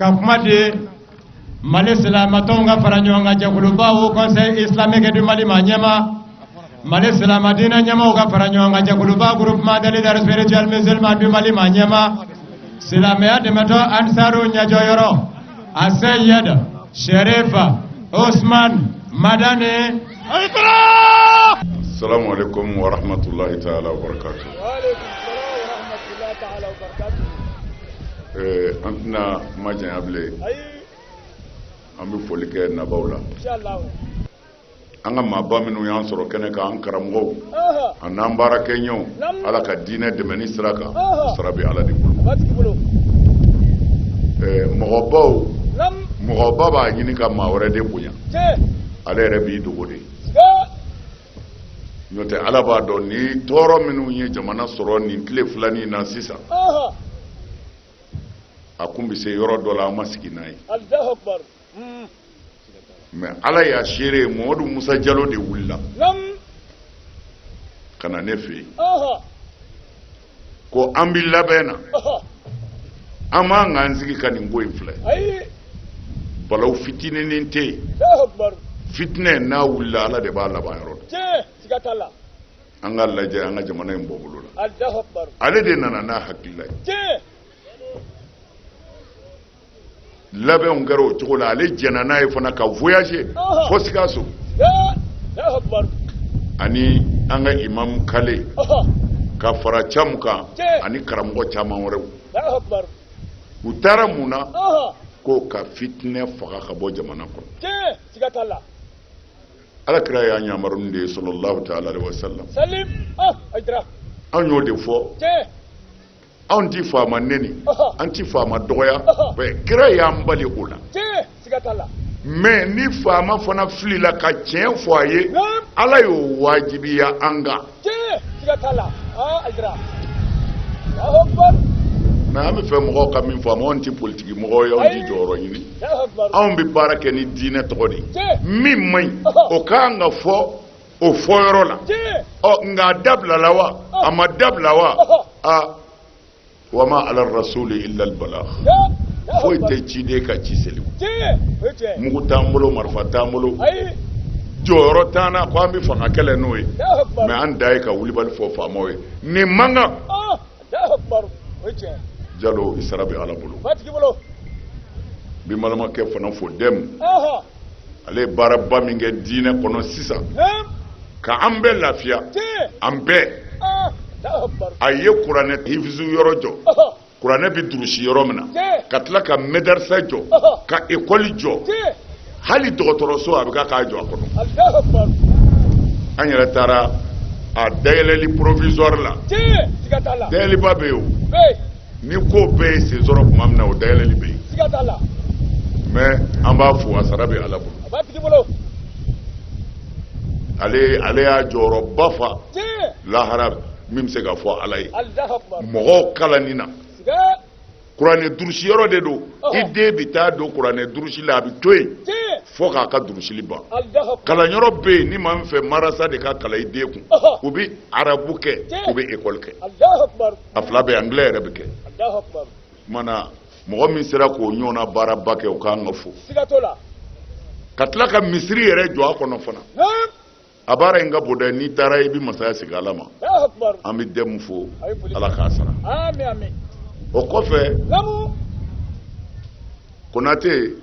Kakmadi Mali Silamatonga Faranyonga Jakuluba Conseil Islamique du Mali Manyama Mali Silamadina Nyamoga Faranyonga Jakuluba Groupement de leaders spiritual musulman du Mali Manyama Silamea de Mato Ansaru Nyajoyoro Asayed Sherifa Osman Madani Assalamu alaikum wa rahmatullahi ta'ala wa barakatuh. Wa alaikum salam wa rahmatullahi ta'ala wa barakatuh. Antna majan able. Ambi folike na bawla. Inshallah. Anga mabba minu yan soro kene ka an karamgo. Anan barake nyo ala ka dine de ministraka. Sarabi ala di bulu. Batki bulu. Mogobaw. Nam. Mogobaba nyini ka mawre de bunya. Je. Ale rebi dugudi. Ga. Nyote ala ba do ni toro minu nye jamana soro ni kile fulani na sisa. Akumbi se yoro dola masiki nai. Allahu akbar. Mais ala ya shere Modu Musa Jalo de wulla. Nam. Kana nefe. Ko ambi labena. Ama nganziki kaningo infle. Ai. Balaw fitine ninte. Allahu akbar. Fitne na wulla ala de ba laba yoro. Je, sigatala. Anga laje anga jamana mbobulu la. Allahu akbar. Ale de nana na hakilla. Je. Labe ongaro chokola ale janana e fana ka voyager fosikaso Allahu akbar. ani anga imam kale ka fara chamka ani karamgo chama wore Allahu akbar. utara muna ko ka fitne faga ka bo jamana ko Je, sigatala. ala kira ya nyamarunde sallallahu ta'ala alaihi wasallam Salim. Ajdra. anyo de fo Je. anti fama neni anti fama doya be kira ya mbali kula Je, sigatala. mais ni fama fana flila ka tien foyer ala yo wajibi ya anga Je, sigatala. Ajdra. Allahu akbar. mais ami fe mo ka min fama anti politique mo yo di joro yini Allahu akbar. on bi barake ni dine togodi Je. min may o ka nga fo o foyoro la Je. o nga dabla lawa ama dabla wa wama ala rasul illa al balagh foi te ci de ka ci selu Je. mugu tambulo marfa tambulo Ai. joro tana ko ambi fanga kele noy Allahu akbar. mais an dai ka wuli bal fo famoy ni manga Allahu akbar. Je. jalo israbi ala bulu Batki bulu. bi malama ke fana fo dem ale barabba mi nge dine kono sisa Nam. ka ambe lafiya Je. ambe Allahu akbar. aye qur'ane hifzu yorojo qur'ane bi durusi yoromna katla ka medarsa jo ka école jo Je. hali dogotoroso abika ka jo akono Allahu akbar. anyara tara a dayeleli provisoire la Je. Sigatala. dayeli babe yo Be. ni ko be se zoro mamna o dayeleli be Sigatala. mais amba fu asarabe alabu Batki bulu. ale ya joro bafa Je. la harab mim se ga fo alay Allahu akbar. mogo kalanina Siga. qur'ane durusi yoro de do ide bita do qur'ane durusi la bi toy Je. fo ka ka durusi liba Allahu akbar. kala yoro be ni man fe marasa de ka kala ide ku ubi arabu ke ubi école ke Allahu akbar. afla be anglais rebe ke Allahu akbar. mana mogo min sera ko nyona bara bake o ka ngafo Sigatola. katla ka misri yere jo akono fana Nam. abara inga boda ni tara ibi masaya sigalama Allahu akbar. ambi dem fo Ayi poli. ala ka sara Amin amin. o kofe Namu. konate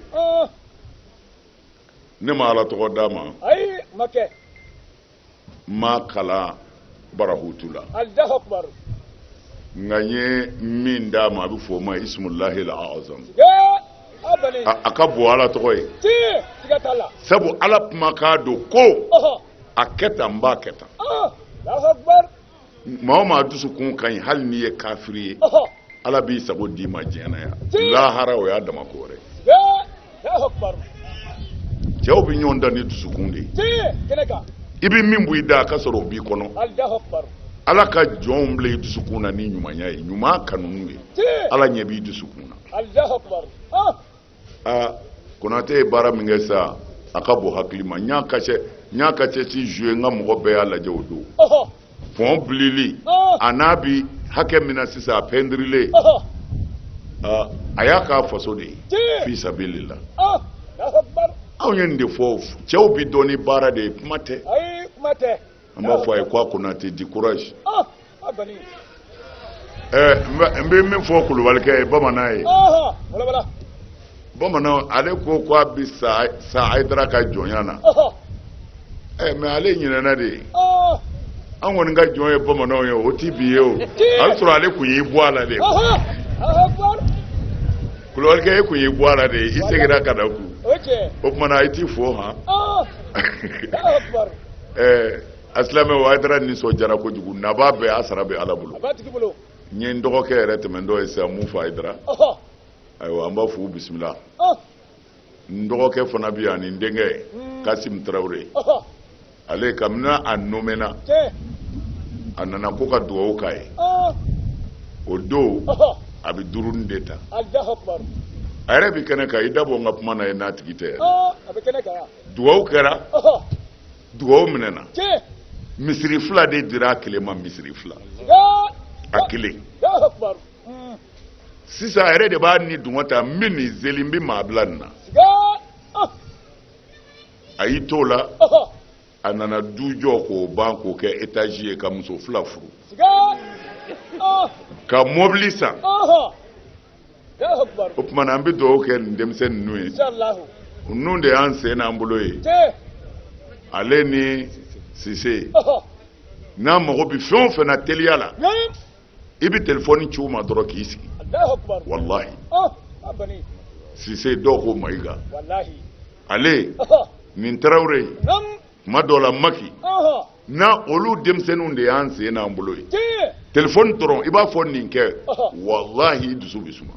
ne ma ala togo dama Ayi make. ma kala barahutula Allahu akbar. nganye min dama bi fo ma ismullahi al-azam Ya. Abali. akabu ala togo yi Je. Sigatala. sabu ala kuma ka do ko aketa mba keta Allahu akbar. ma dusu kun kan hal ni ye kafiri ye ala bi sago di ma jena ya lahara o ya dama kore Ya. Allahu akbar. jaw bi nyonda ni dusu kun de Je. Keneka. ibi min bu ida ka soro bi kono Allahu akbar. ala ka jɔn bila i dusukun na ni ɲumanya ye ɲuman kanunu ye ala ɲɛ b'i dusukun na Allahu akbar. konate ye baara min kɛ sa a ka bon hakili ma n y'a ka cɛ si jouer n ka mɔgɔ bɛɛ y'a lajɛ o don fɔn bilili a n'a bi hakɛ min na sisan a pɛndirilen a y'a k'a faso de ye Tiɲɛ. fi sabilillah Allahu Akbar. anw ye nin de fɔ cɛw bi dɔn ni baara de ye kuma tɛ Ayi kuma tɛ. an b'a fɔ a ye k'a Konate di courage A bani. n bɛ min fɔ Kulubalikɛ ye bamanan ye Wala wala. bamanan ale ko k'a bɛ sa Hayidara ka jɔnya na mais ale ɲinɛna de ye an kɔni ka jɔn ye bamananw ye o ti bi ye o a bɛ sɔrɔ ale kun y'i bɔ a la de Kulubalikɛ e kun y'i bɔ a la de i seginna ka na ku o tumana i t'i fo han a silamɛw Hayidara nisɔndiyara kojugu naba bɛɛ a sara bɛ Ala bolo n ye n dɔgɔkɛ yɛrɛ tɛmɛntɔ ye sisan mun fɔ Hayidara ayiwa an b'a fɔ u bisimila n dɔgɔkɛ fana bɛ yan ni n denkɛ Kasim Tarawele ale kabini a nomena a nana ko ka dugawu k'a ye o don a bɛ duruni de ta a yɛrɛ bɛ kɛnɛ kan i dabɔ n ka kuma na ye n'a tigi tɛ dugawu kɛra dugawu minɛna misiri fila de dira a kelen ma misiri fila a kelen sisan a yɛrɛ de b'a ni dungɔ ta n bɛ nin seli n bɛ maa bila nin na a y'i t'o la a nana du jɔ k'o ban k'o kɛ etazi ye ka muso fila furu ka mobili san o tuma na an bɛ dugawu kɛ nin denmisɛnnin ninnu ye ninnu de y'an sen n'an bolo ye ale ni Sise n'a mago bɛ fɛn o fɛn na teliya la i bɛ telefɔni ci u ma dɔrɔn k'i sigi walahi Sise dɔw ko Mayiga ale nin Tarawele kuma dɔw la Maki n'a olu denmisɛnninw de y'an sen n'an bolo ye telefɔni dɔrɔn i b'a fɔ nin kɛ walahi i dusu bɛ suma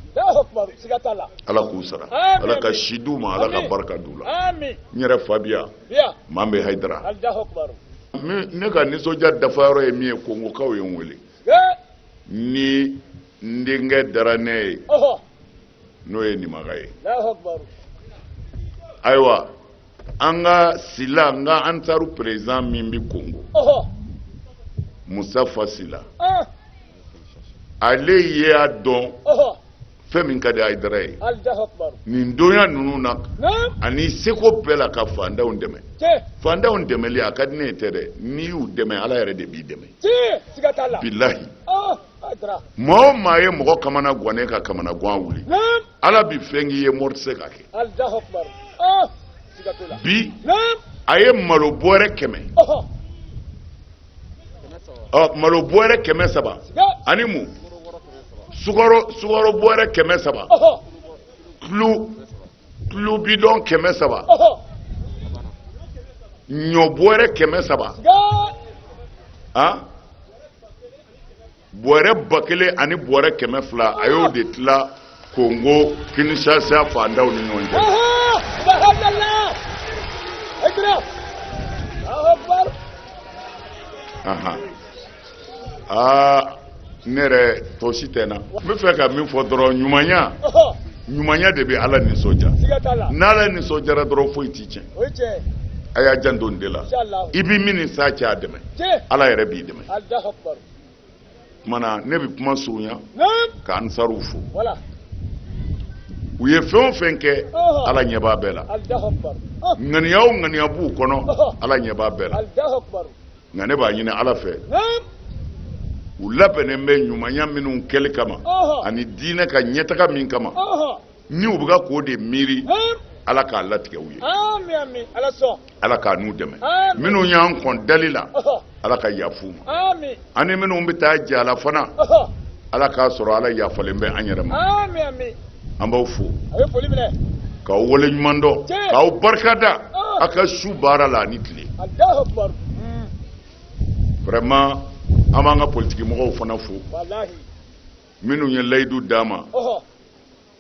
Ala k'u sara Ala ka si d'u ma Ala ka barika d'u la n yɛrɛ fa bi yan maa bɛ Hayidara ne ka nisɔndiya dafayɔrɔ ye min ye Kongokaw ye n wele ni n denkɛ dara ne ye n'o ye Nimaga ye ayiwa an ka Sila n ka Ansaru président min bɛ Kongo Musafa Sila ale ye a dɔn fɛn min ka di Hayidara ye nin donya ninnu na ani seko bɛɛ la ka fantanw dɛmɛ fantanw dɛmɛli a ka di ne tɛ dɛ n'i y'u dɛmɛ Ala yɛrɛ de b'i dɛmɛ bilahi maa o maa ye mɔgɔ kamana gannen ka kamana gan wuli Ala bi fɛn k'i ye mɔri tɛ se ka kɛ bi a ye malo bɔrɛ 100 malo bɔrɛ 300 ani mun sukaro bɔrɛ 300 kilo bidɔn 300 ɲɔ bɔrɛ 300 bɔrɛ 1000 ani bɔrɛ 200 a y'o de tila Kongo Kinshasa fandaw ni ɲɔgɔn cɛ ne yɛrɛ tɔsi tɛ n na n bɛ fɛ ka min fɔ dɔrɔn ɲumanya de bɛ Ala nisɔndiya n'Ala nisɔndiyara dɔrɔn foyi t'i tiɲɛ a y'a janto nin de la i bɛ min ni sa cɛ a dɛmɛ Ala yɛrɛ b'i dɛmɛ kumana ne bɛ kuma surunya ka Ansaruw fo u ye fɛn o fɛn kɛ Ala ɲɛ b'a bɛɛ la ŋaniya o ŋaniya b'u kɔnɔ Ala ɲɛ b'a bɛɛ la nka ne b'a ɲini Ala fɛ u labɛnnen bɛ ɲumanya minnu kɛli kama ani diinɛ ka ɲɛtaga min kama ni u bɛ ka k'o de miiri Ala k'a latigɛ u ye Ala k'a n'u dɛmɛ minnu y'an kɔn dali la Ala ka yafu ma ani minnu bɛ taa jala fana Ala k'a sɔrɔ Ala yafalen bɛ an yɛrɛ ma an b'aw fo k'aw wale ɲuman dɔn k'aw barikada a ka su baara la ani tile vraiment an b'an ka politikimɔgɔw fana fo minnu ye layidu d'a ma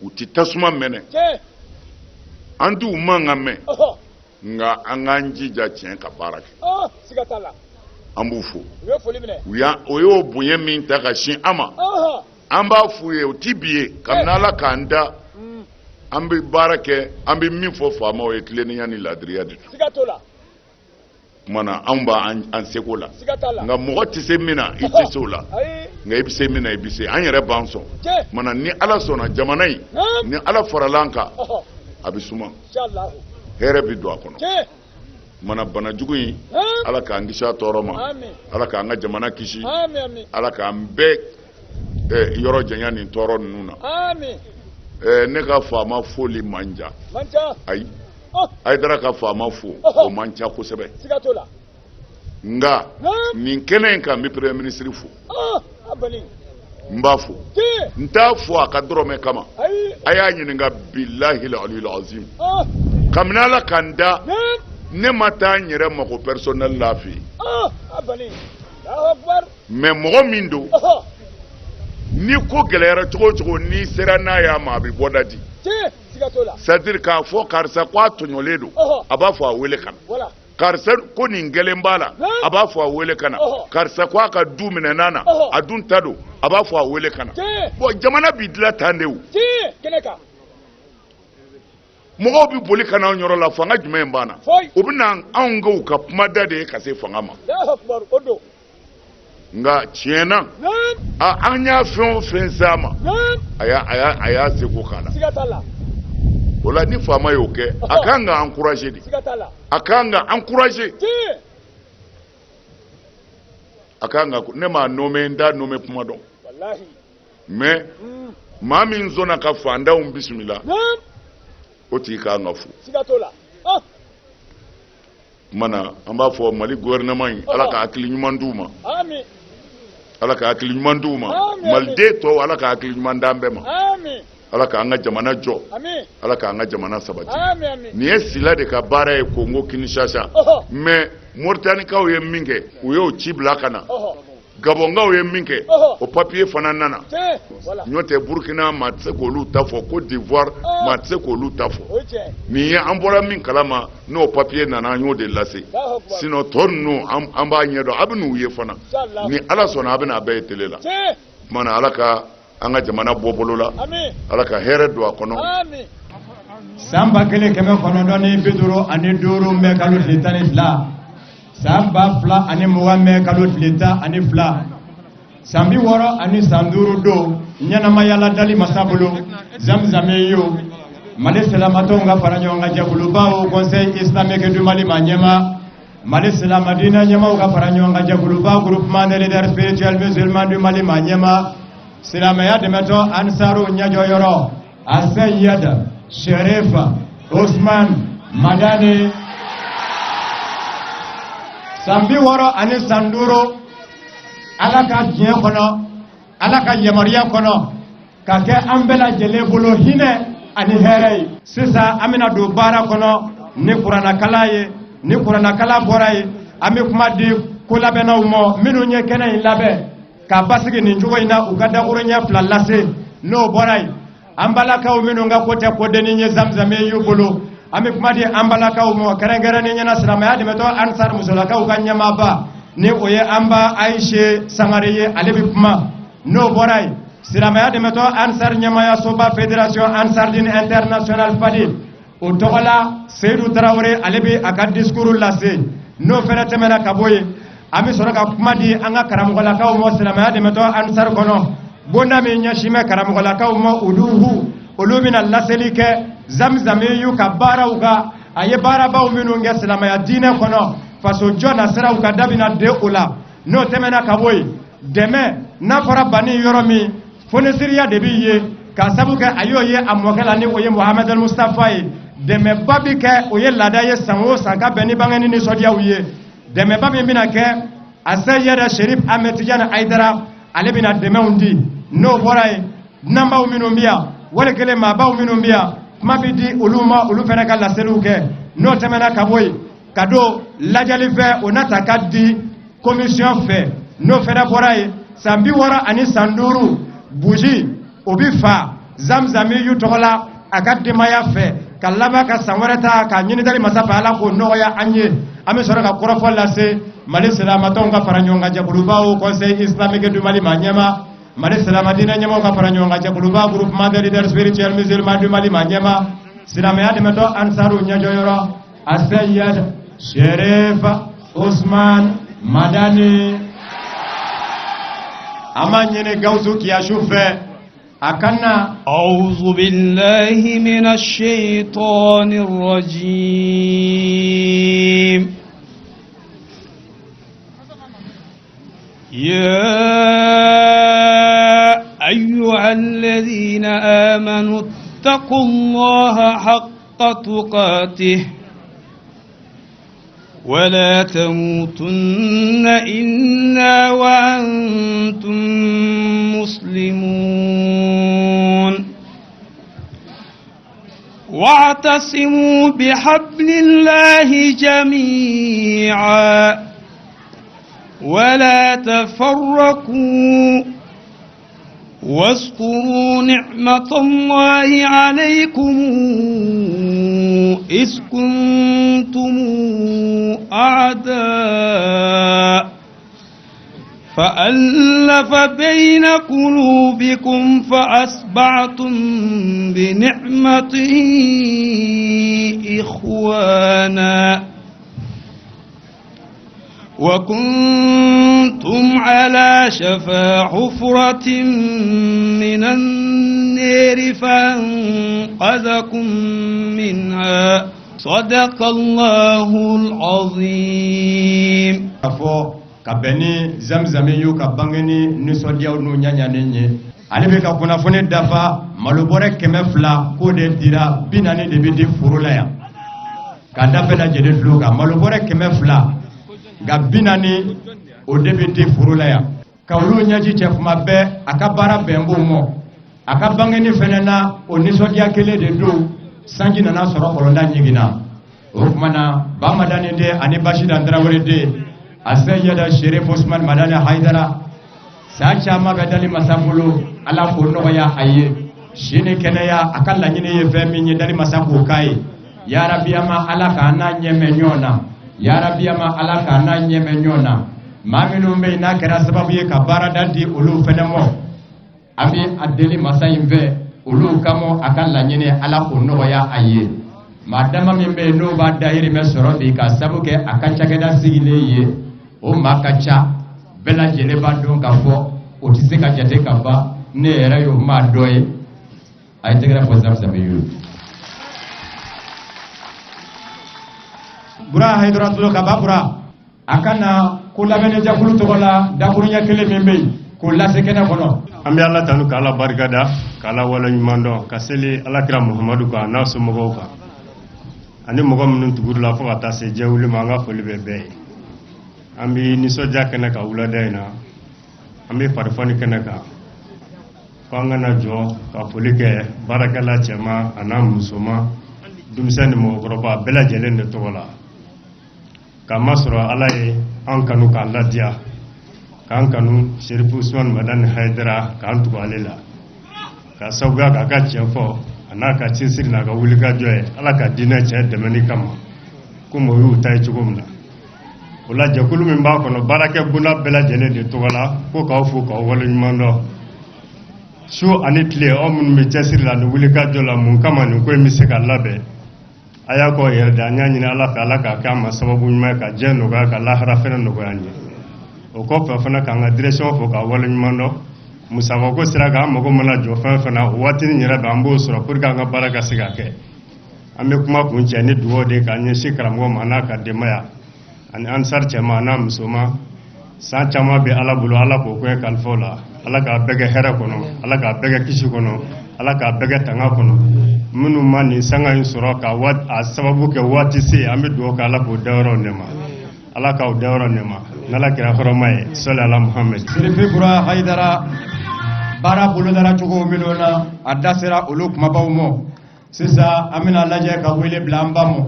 u ti tasuma mɛnɛ an t'u mankan mɛn nka an k'an jija tiɲɛ ka baara kɛ an b'u fo o y'o bonya min ta ka sin an ma an b'a f'u ye o ti bi ye kabini Ala k'an da an bɛ baara kɛ an bɛ min fɔ faamaw ye tilennenya ni laadiriya de don mana an ba an seko la nga mɔgɔ tɛ se min na i tɛ se o la nga i bɛ se min na i bɛ se an yɛrɛ b'an sɔn mana ni ala sɔnna jamana in ni ala farala an kan a bɛ suma hɛrɛ bɛ don a kɔnɔ mana bana jugu in ala k'an kisi a tɔɔrɔ ma ala k'an ka jamana kisi ala k'an bɛɛ yɔrɔ janya nin tɔɔrɔ ninnu na ne ka faama foli man ca ayi Aidara ka faama fo o man ca kosɛbɛ nka nin kɛnɛ in kan n bɛ premier ministre fo n b'a fo n t'a fo a ka dɔrɔmɛ kama a y'a ɲininka bilahi aliyul azim kabini ala k'an da ne ma taa n yɛrɛ mago personnel la fɛ mais mɔgɔ min don ni ko gɛlɛyara cogo o cogo ni sera n'a y'a ma a bɛ bɔ da di c'est-à-dire k'a fɔ karisa ko a tɔɲɔlen don a b'a fɔ a wele ka na karisa ko nin gɛlɛn b'a la a b'a fɔ a wele ka na karisa ko a ka du minɛnan na a dun ta don a b'a fɔ a wele ka na bon jamana b'i dilan tan de o mɔgɔw bɛ boli ka na anw yɔrɔ la fanga jumɛn b'an na o bɛ na anw k'u ka kumada de ye ka se fanga ma nka tiɲɛ na an y'a fɛn o fɛn s'a ma a y'a seko k'a la o la ni faama y'o kɛ a kan ka encourager de a kan ka encourager a kan ka ne m'a nommé n t'a nommé kuma dɔn mais maa min sɔnna ka fantanw bisimila o tigi kan ka fo mana an b'a fɔ Mali gouvernement in ala ka hakili ɲuman d'u ma ala ka hakili ɲuman d'u ma maliden tɔw ala ka hakili ɲuman d'an bɛɛ ma ala k'an ka jamana jɔ ala k'an ka jamana sabati nin ye sila de ka baara ye Congo Kinshasa mais Mauritaniekaw ye min kɛ u y'o ci bila ka na Gabonkaw ye min kɛ o papier fana nana n'o tɛ Burkina maa tɛ se k'olu ta fɔ Côte d'Ivoire maa tɛ se k'olu ta fɔ nin ye an bɔra min kalama n'o papier nana an y'o de lase sinon tɔ ninnu an b'a ɲɛdɔn a bɛ n'u ye fana ni ala sɔnna a bɛ n'a bɛɛ ye télé la kumana ala ka an ka jamana bɔ bolo la ala ka hɛrɛ don a kɔnɔ san 1955 mɛ kalo tile 12 san 2020 mɛ kalo tile 12 san 60 ani san 5 don ɲɛnamayala dali masa bolo zamzame yo Mali silamatɔw ka fara ɲɔgɔn kan jɛkulubaw conseil islamique du Mali ma ɲɛma Mali silamadina ɲɛmaw ka fara ɲɔgɔn kan jɛkuluba groupement des leaders spirituels musulmans du Mali ma ɲɛma silamɛya dɛmɛtɔ ansaru ɲɛjɔyɔrɔ Asayid Sherif Osman Madani san 60 ani san 5 ala ka diɲɛ kɔnɔ ala ka yamaruya kɔnɔ ka kɛ an bɛɛ lajɛlen bolo hinɛ ani hɛrɛ ye sisan an bɛna don baara kɔnɔ ni kuranakala ye ni kuranakala bɔra ye an bɛ kuma di ko labɛnnaw ma minnu ye kɛnɛ in labɛn ka basigi nin cogo in na u ka dakuru ɲɛ 2 lase n'o bɔra ye an balakaw minnu ka ko tɛ kodenni ye zamzame y'u bolo an bɛ kuma di an balakaw ma kɛrɛnkɛrɛnnen ɲɛna silamɛya dɛmɛtɔ ansar musolakaw ka ɲɛmaaba ni o ye an ba Ayise Sangare ye ale bɛ kuma n'o bɔra ye silamɛya dɛmɛtɔ ansar ɲɛmayasoba fédération ansardine international fadi o tɔgɔ la Seydou Tarawele ale bɛ a ka discours lase n'o fɛnɛ tɛmɛna ka bɔ yen an bɛ sɔrɔ ka kuma di an ka karamɔgɔlakaw ma silamɛya dɛmɛtɔ ansar kɔnɔ bonda min ɲɛsin bɛ karamɔgɔlakaw ma olu bɛna laseli kɛ zamzame y'u ka baaraw ka a ye baarabaw minnu kɛ silamɛya diinɛ kɔnɔ faso jɔ nasiraw ka da bɛna de o la n'o tɛmɛna ka bɔ yen dɛmɛ n'a fɔra banni yɔrɔ min fonisiriya de bɛ ye ka sabu kɛ a y'o ye a mɔkɛ la ni o ye Mohamed El Mustafa ye dɛmɛba bi kɛ o ye laada ye san o san ka bɛn ni bange ni nisɔndiyaw ye dɛmɛba min bɛna kɛ Asayid Sherif Ahmed Tidiane Aidara ale bɛna dɛmɛw di n'o bɔra ye dunanbaw minnu bɛ yan wali kelen maabaw minnu bɛ yan kuma bɛ di olu ma olu fana ka laseliw kɛ n'o tɛmɛna ka bɔ yen ka don lajɛli fɛ o na ta ka di commission fɛ n'o fana bɔra yen san 60 ani san 5 buji o bɛ fa zamzami y'u tɔgɔ la a ka denbaya fɛ ka laban ka san wɛrɛ ta ka ɲinitali masa fɛ ala k'o nɔgɔya an ye an bɛ sɔrɔ ka kɔrɔfɔ lase Mali silamatɔw ka fara ɲɔgɔn kan jɛkulubaw conseil islamique du Mali ma ɲɛma Mali silamadina ɲɛmaw ka fara ɲɔgɔn kan jɛkuluba groupement des leaders spirituels musulmans du Mali ma ɲɛma silamɛya dɛmɛtɔ ansaru ɲɛjɔyɔrɔ Asayid Sherif Ousmane Madani Amanyene Gauzu Kiashufe Akana. أعوذ بالله من الشيطان الرجيم. يا أيها الذين آمنوا اتقوا الله حق تقاته ولا تموتن إلا وأنتم مسلمون واعتصموا بحبل الله جميعا ولا تفرقوا واذكروا نعمة الله عليكم إذ كنتم أعداء فألف بين قلوبكم فأصبحتم بنعمته إخوانا وكنتم على شفا حفرة من النار فأنقذكم منها صدق الله العظيم. Kabeni zamzami yu kabangeni nisodiyaw nu nyanyane ale be ka kunafoni dafa malobore kɛmɛ fila ko de dira binani de be di furula ya ka dafa la jede fluka malobore kɛmɛ fila ga binani o de be di furula ya ka olu nyaji cɛ kuma bɛɛ a ka baara bɛn b'o mɔ a ka bangeni fɛnɛ na o nisɔdiya kelen de don sanji nana sɔrɔ kɔlɔnda ɲigina o kumana Bamadani de ani Bashida Tarawele de Asayada Sherif Ousmane Madani Haidara Sacha Magadali Masambulu ala ko nɔgɔya a ye sini kɛnɛya a ka laɲini ye fɛn min ye dali masa k'o k'a ye ya Rabbi ama ala k'an n'a ɲɛmɛ ɲɔgɔn na ya Rabbi ama ala k'an n'a ɲɛmɛ ɲɔgɔn na maa minnu bɛ yen n'a kɛra sababu ye ka baarada di olu fɛnɛ mɔ an bɛ a deli masa in fɛ olu kama a ka laɲini ala k'o nɔgɔya a ye maa dama min bɛ yen n'o b'a dahirimɛ sɔrɔ bi ka sabu kɛ a ka cakɛda sigilen ye o maa ka ca bɛɛ lajɛlen b'a dɔn k'a fɔ o tɛ se ka jate ka ban ne yɛrɛ y'o maa dɔ ye a ye tɛgɛrɛ fɔ Zamzam ye. Bura Hayidaratulu ka ba Bura a ka na ko lamɛnnijakulu tɔgɔ la dakuruɲɛ kelen min bɛ yen k'o lase kɛnɛ kɔnɔ. An bɛ Ala tanu k'Ala barikada k'Ala waleɲuman dɔn ka seli Alakira Muhamadu kan a n'a somɔgɔw kan ani mɔgɔ minnu tugurula fo ka taa se jɛwuli ma an ka foli bɛ bɛɛ ye. An bɛ nisɔndiya kɛnɛ kan wulada in na an bɛ farifoni kɛnɛ kan ko an kana jɔ ka foli kɛ baarakɛla cɛman a n'a musoman denmisɛn ni mɔgɔkɔrɔba bɛɛ lajɛlen de tɔgɔ la k'a masɔrɔ Ala ye an kanu k'an ladiya k'an kanu Sherif Ousmane Madani Haidara k'an tugu ale la k'a sababuya k'a ka tiɲɛ fɔ a n'a ka cɛsiri n'a ka wulikajɔ ye Ala ka diinɛ tiɲɛ dɛmɛni kama komi o y'u ta ye cogo min na. O la jɛkulu min b'a kɔnɔ baarakɛ bonda bɛɛ lajɛlen de tɔgɔ la ko k'aw fo k'aw waleɲuman dɔn su ani tile aw minnu bɛ cɛsiri la ni wulikajɔ la mun kama nin ko in bɛ se ka labɛn a y'a k'aw yɛrɛ de an y'a ɲini Ala fɛ Ala k'a kɛ an ma sababu ɲuman ye ka diɲɛ nɔgɔya ka lahara fɛnɛ nɔgɔya an ye o kɔfɛ fana k'an ka direction fo k'a waleɲuman dɔn musakako sira kan an mago mana jɔ fɛn fɛn na o waatinin yɛrɛ bɛ an b'o sɔrɔ pour que an ka baara ka se ka kɛ an bɛ kuma kun cɛ ni dugawu de k'an ɲɛsin karamɔgɔ ma n'a ka denbaya ani ansar cɛman n'a musoman san caman bɛ Ala bolo Ala k'o kɛ kalifaw la Ala k'a bɛɛ kɛ hɛrɛ kɔnɔ Ala k'a bɛɛ kɛ kisi kɔnɔ Ala k'a bɛɛ kɛ tanga kɔnɔ minnu ma nin sanga in sɔrɔ ka a sababu kɛ waati se an bɛ dugawu kɛ Ala k'o dayɔrɔ nɛɛma Ala k'aw dayɔrɔ nɛɛma n'Ala kɛra hɔrɔma ye sɔli ala Muhamɛd. Sherif Bura Haidara baara bolodara cogo minnu na a da sera olu kumabaw ma sisan an bɛna lajɛ ka wele bila an ba mɔ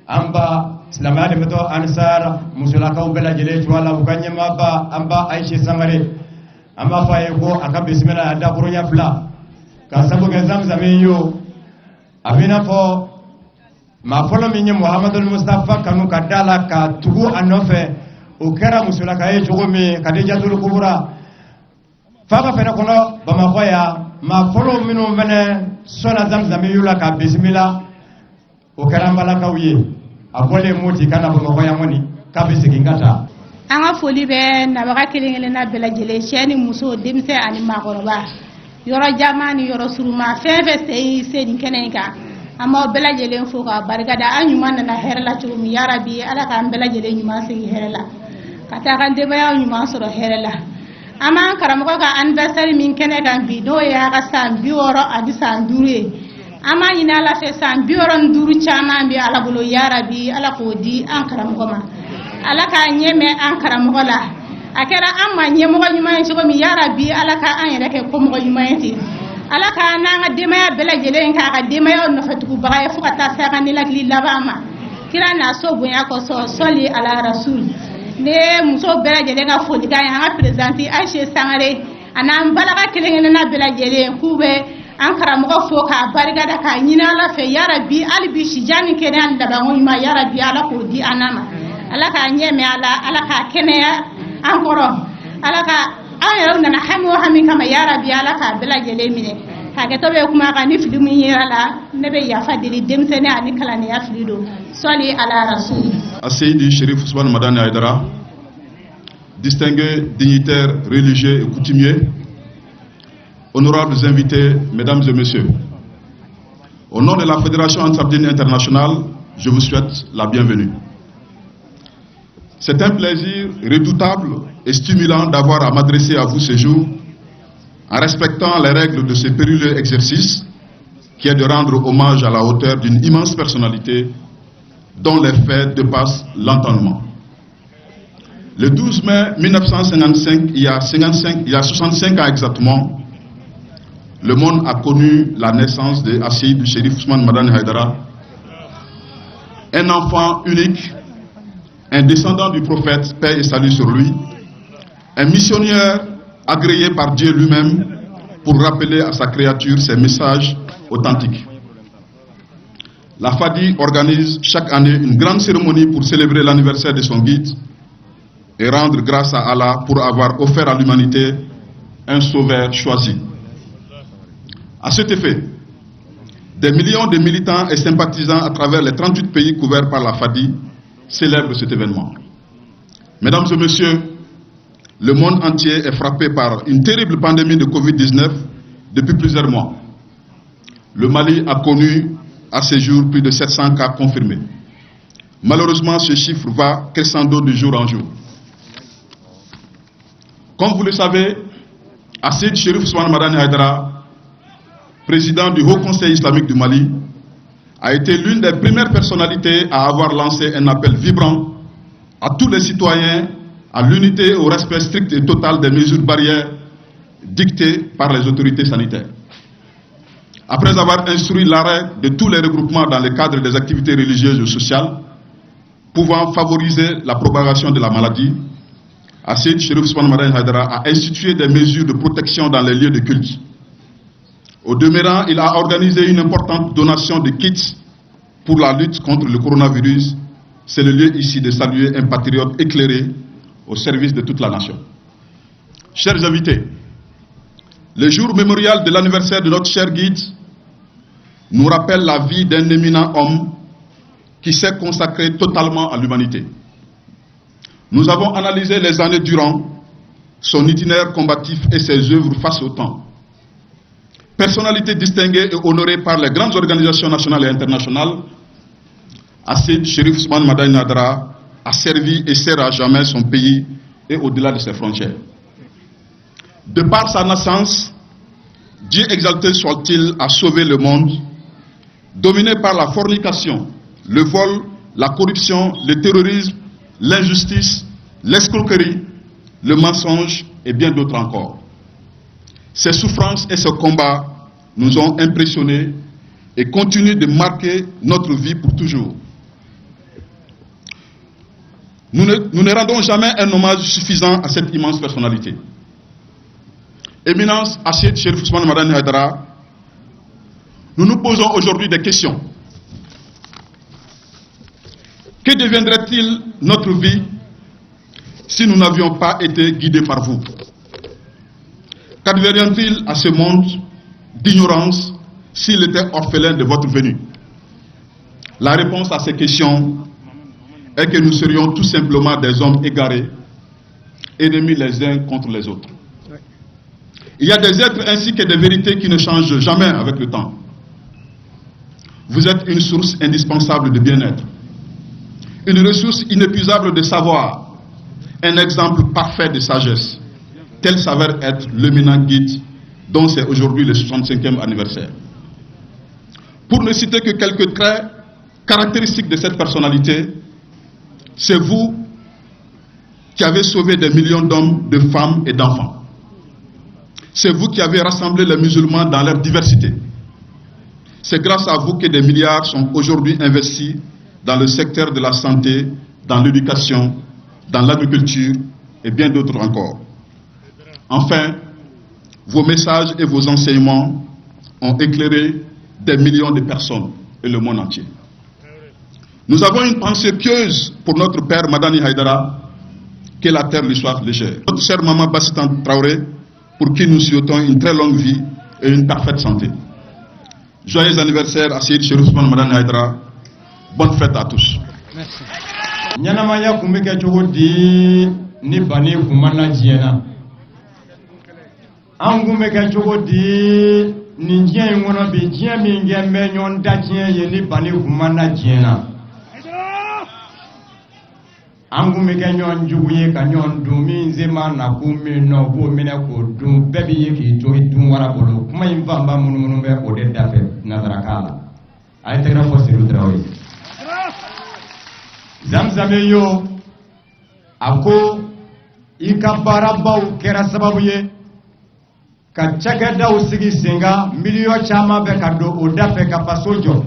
an ba silamɛya dɛmɛtɔ Ansar musolakaw bɛɛ lajɛlen cogoya la u ka ɲɛmaaba an ba Ayise Sangare an b'a fɔ a ye ko a ka bisimila a dakuruɲɛ fila ka sabu kɛ Zamzam ye o a bɛ i n'a fɔ maa fɔlɔ min ye Muhamadu Mustafa kanu ka da la ka tugu a nɔfɛ o kɛra musolaka ye cogo min Kadijatul Kubura faaba fɛnɛ kɔnɔ Bamakɔ yan maa fɔlɔ minnu fɛnɛ sɔnna Zamzam ye la ka bisimila o kɛra an balakaw ye a bɔlen Moti ka na Bamakɔ yan kɔni kabi sigingata. Anga foli be nabaga kelen na bela jele sheni muso demse ani magoroba yoro jamani yoro suruma feve sey kenen ka amma bela jele fo ka bargada anyuma na herla chumi ya rabbi ala ka bela jele nyuma sey herla kata kan de baya nyuma soro herla amma karamo ka anniversaire min kenen kan bi do ya ka san bi woro adi san dure amma ina la fe san bi woro nduru chama bi ala bolo ya rabbi ala ko di an karamo ma ala ka nyeme an karamogo la akera amma nyemogo nyuma nchiko mi ya rabbi ala ka an yere ke ko mogo nyuma yenti ala ka na nga demaya bela jele ka demaya no fatuku baga fu ka ta sa kan la li labama kira na so bunya ko so soli ala rasul ne muso bela jele ka fodi ka ya presenti Aisha Sangare ana balaga kelengene na bela jele kube an karamogo fo ka bariga da ka nyina la fe ya rabbi albi shijani kenan da ba ngoma ya rabbi ala ko di anama ala ka nyeme ala ka keneya ankoro ala ka ayaro na hamu hami kama ya rabbi ala ka bela jele mine kage tobe kuma ka ni fidimu yala nebe ya fadili demsene ani kala ne ya fidido soli ala rasul Seydi Chérif Ousmane Madani Aïdara, distingués dignitaires religieux et coutumiers, honorables invités, mesdames et messieurs, au nom de la Fédération Ansardine Internationale, je vous souhaite la bienvenue. C'est un plaisir redoutable et stimulant d'avoir à m'adresser à vous ce jour en respectant les règles de ce périlleux exercice qui est de rendre hommage à la hauteur d'une immense personnalité dont les faits dépassent l'entendement. Le 12 mai 1955, il y a 65 ans exactement, le monde a connu la naissance de Seydi Chérif Ousmane Madani Aïdara, un enfant unique, un descendant du prophète, paix et salut sur lui, un missionnaire agréé par Dieu lui-même pour rappeler à sa créature ses messages authentiques. La FADI organise chaque année une grande cérémonie pour célébrer l'anniversaire de son guide et rendre grâce à Allah pour avoir offert à l'humanité un sauveur choisi. À cet effet, des millions de militants et sympathisants à travers les 38 pays couverts par la FADI célèbrent cet événement. Mesdames et messieurs, le monde entier est frappé par une terrible pandémie de Covid-19 depuis plusieurs mois. Le Mali a connu à ce jour plus de 700 cas confirmés. Malheureusement, ce chiffre va crescendo de jour en jour. Comme vous le savez, Seydi Chérif Ousmane Madani Aïdara, président du Haut Conseil islamique du Mali, a été l'une des premières personnalités à avoir lancé un appel vibrant à tous les citoyens à l'unité et au respect strict et total des mesures barrières dictées par les autorités sanitaires. Après avoir instruit l'arrêt de tous les regroupements dans le cadre des activités religieuses et sociales pouvant favoriser la propagation de la maladie, Seydi Chérif Ousmane Madani Aïdara a institué des mesures de protection dans les lieux de culte. Au demeurant, il a organisé une importante donation de kits pour la lutte contre le coronavirus. C'est le lieu ici de saluer un patriote éclairé au service de toute la nation. Chers invités, le jour mémorial de l'anniversaire de notre cher guide nous rappelle la vie d'un éminent homme qui s'est consacré totalement à l'humanité. Nous avons analysé les années durant son itinéraire combatif et ses œuvres face au temps. Personnalité distinguée et honorée par les grandes organisations nationales et internationales, Seydi Chérif Ousmane Madani Aïdara a servi et sert à jamais son pays et au-delà de ses frontières. De par sa naissance, Dieu exalté soit-il a sauvé le monde, dominé par la fornication, le vol, la corruption, le terrorisme, l'injustice, l'escroquerie, le mensonge et bien d'autres encore. Ces souffrances et ce combat nous ont impressionnés et continuent de marquer notre vie pour toujours. Nous ne rendons jamais un hommage suffisant à cette immense personnalité. Éminence Seydi Chérif Ousmane Madani Aïdara, nous nous posons aujourd'hui des questions. Que deviendrait-il notre vie si nous n'avions pas été guidés par vous? Qu'adviendrait-il à ce monde d'ignorance s'il était orphelin de votre venue? La réponse à ces questions est que nous serions tout simplement des hommes égarés, ennemis les uns contre les autres. Il y a des êtres ainsi que des vérités qui ne changent jamais avec le temps. Vous êtes une source indispensable de bien-être, une ressource inépuisable de savoir, un exemple parfait de sagesse. Tel s'avère être l'éminent guide dont c'est aujourd'hui le 65e anniversaire. Pour ne citer que quelques traits caractéristiques de cette personnalité, c'est vous qui avez sauvé des millions d'hommes, de femmes et d'enfants. C'est vous qui avez rassemblé les musulmans dans leur diversité. C'est grâce à vous que des milliards sont aujourd'hui investis dans le secteur de la santé, dans l'éducation, dans l'agriculture et bien d'autres encore. Enfin, vos messages et vos enseignements ont éclairé des millions de personnes et le monde entier. Nous avons une pensée pieuse pour notre père Madani Haïdara, que la terre lui soit légère. Notre chère maman Bassitan Traoré, pour qui nous souhaitons une très longue vie et une parfaite santé. Joyeux anniversaire à Seyd Cherif Ousmane Madani Haïdara. Bonne fête à tous. Merci. Nyanamaya kumbeke chogodi ni bani kumana jiena. Angumbeke chogodi ni jien ngono bi jien minge menyon da jien ye ni bani kumana jiena. Angumbeke nyon juguye ka nyon dumi nzema na kumi no bo mine ko dum bebi ye ki to dum wara bolo kuma imvamba munu be o de dafe nazarakala. Ay tegra fo Seydou Traoré. Zamzame yo ako ikabarabaw kera sababu ye ka cakɛdaw sigi senga miliyɔn caman bɛ ka don o da fɛ ka faso jɔ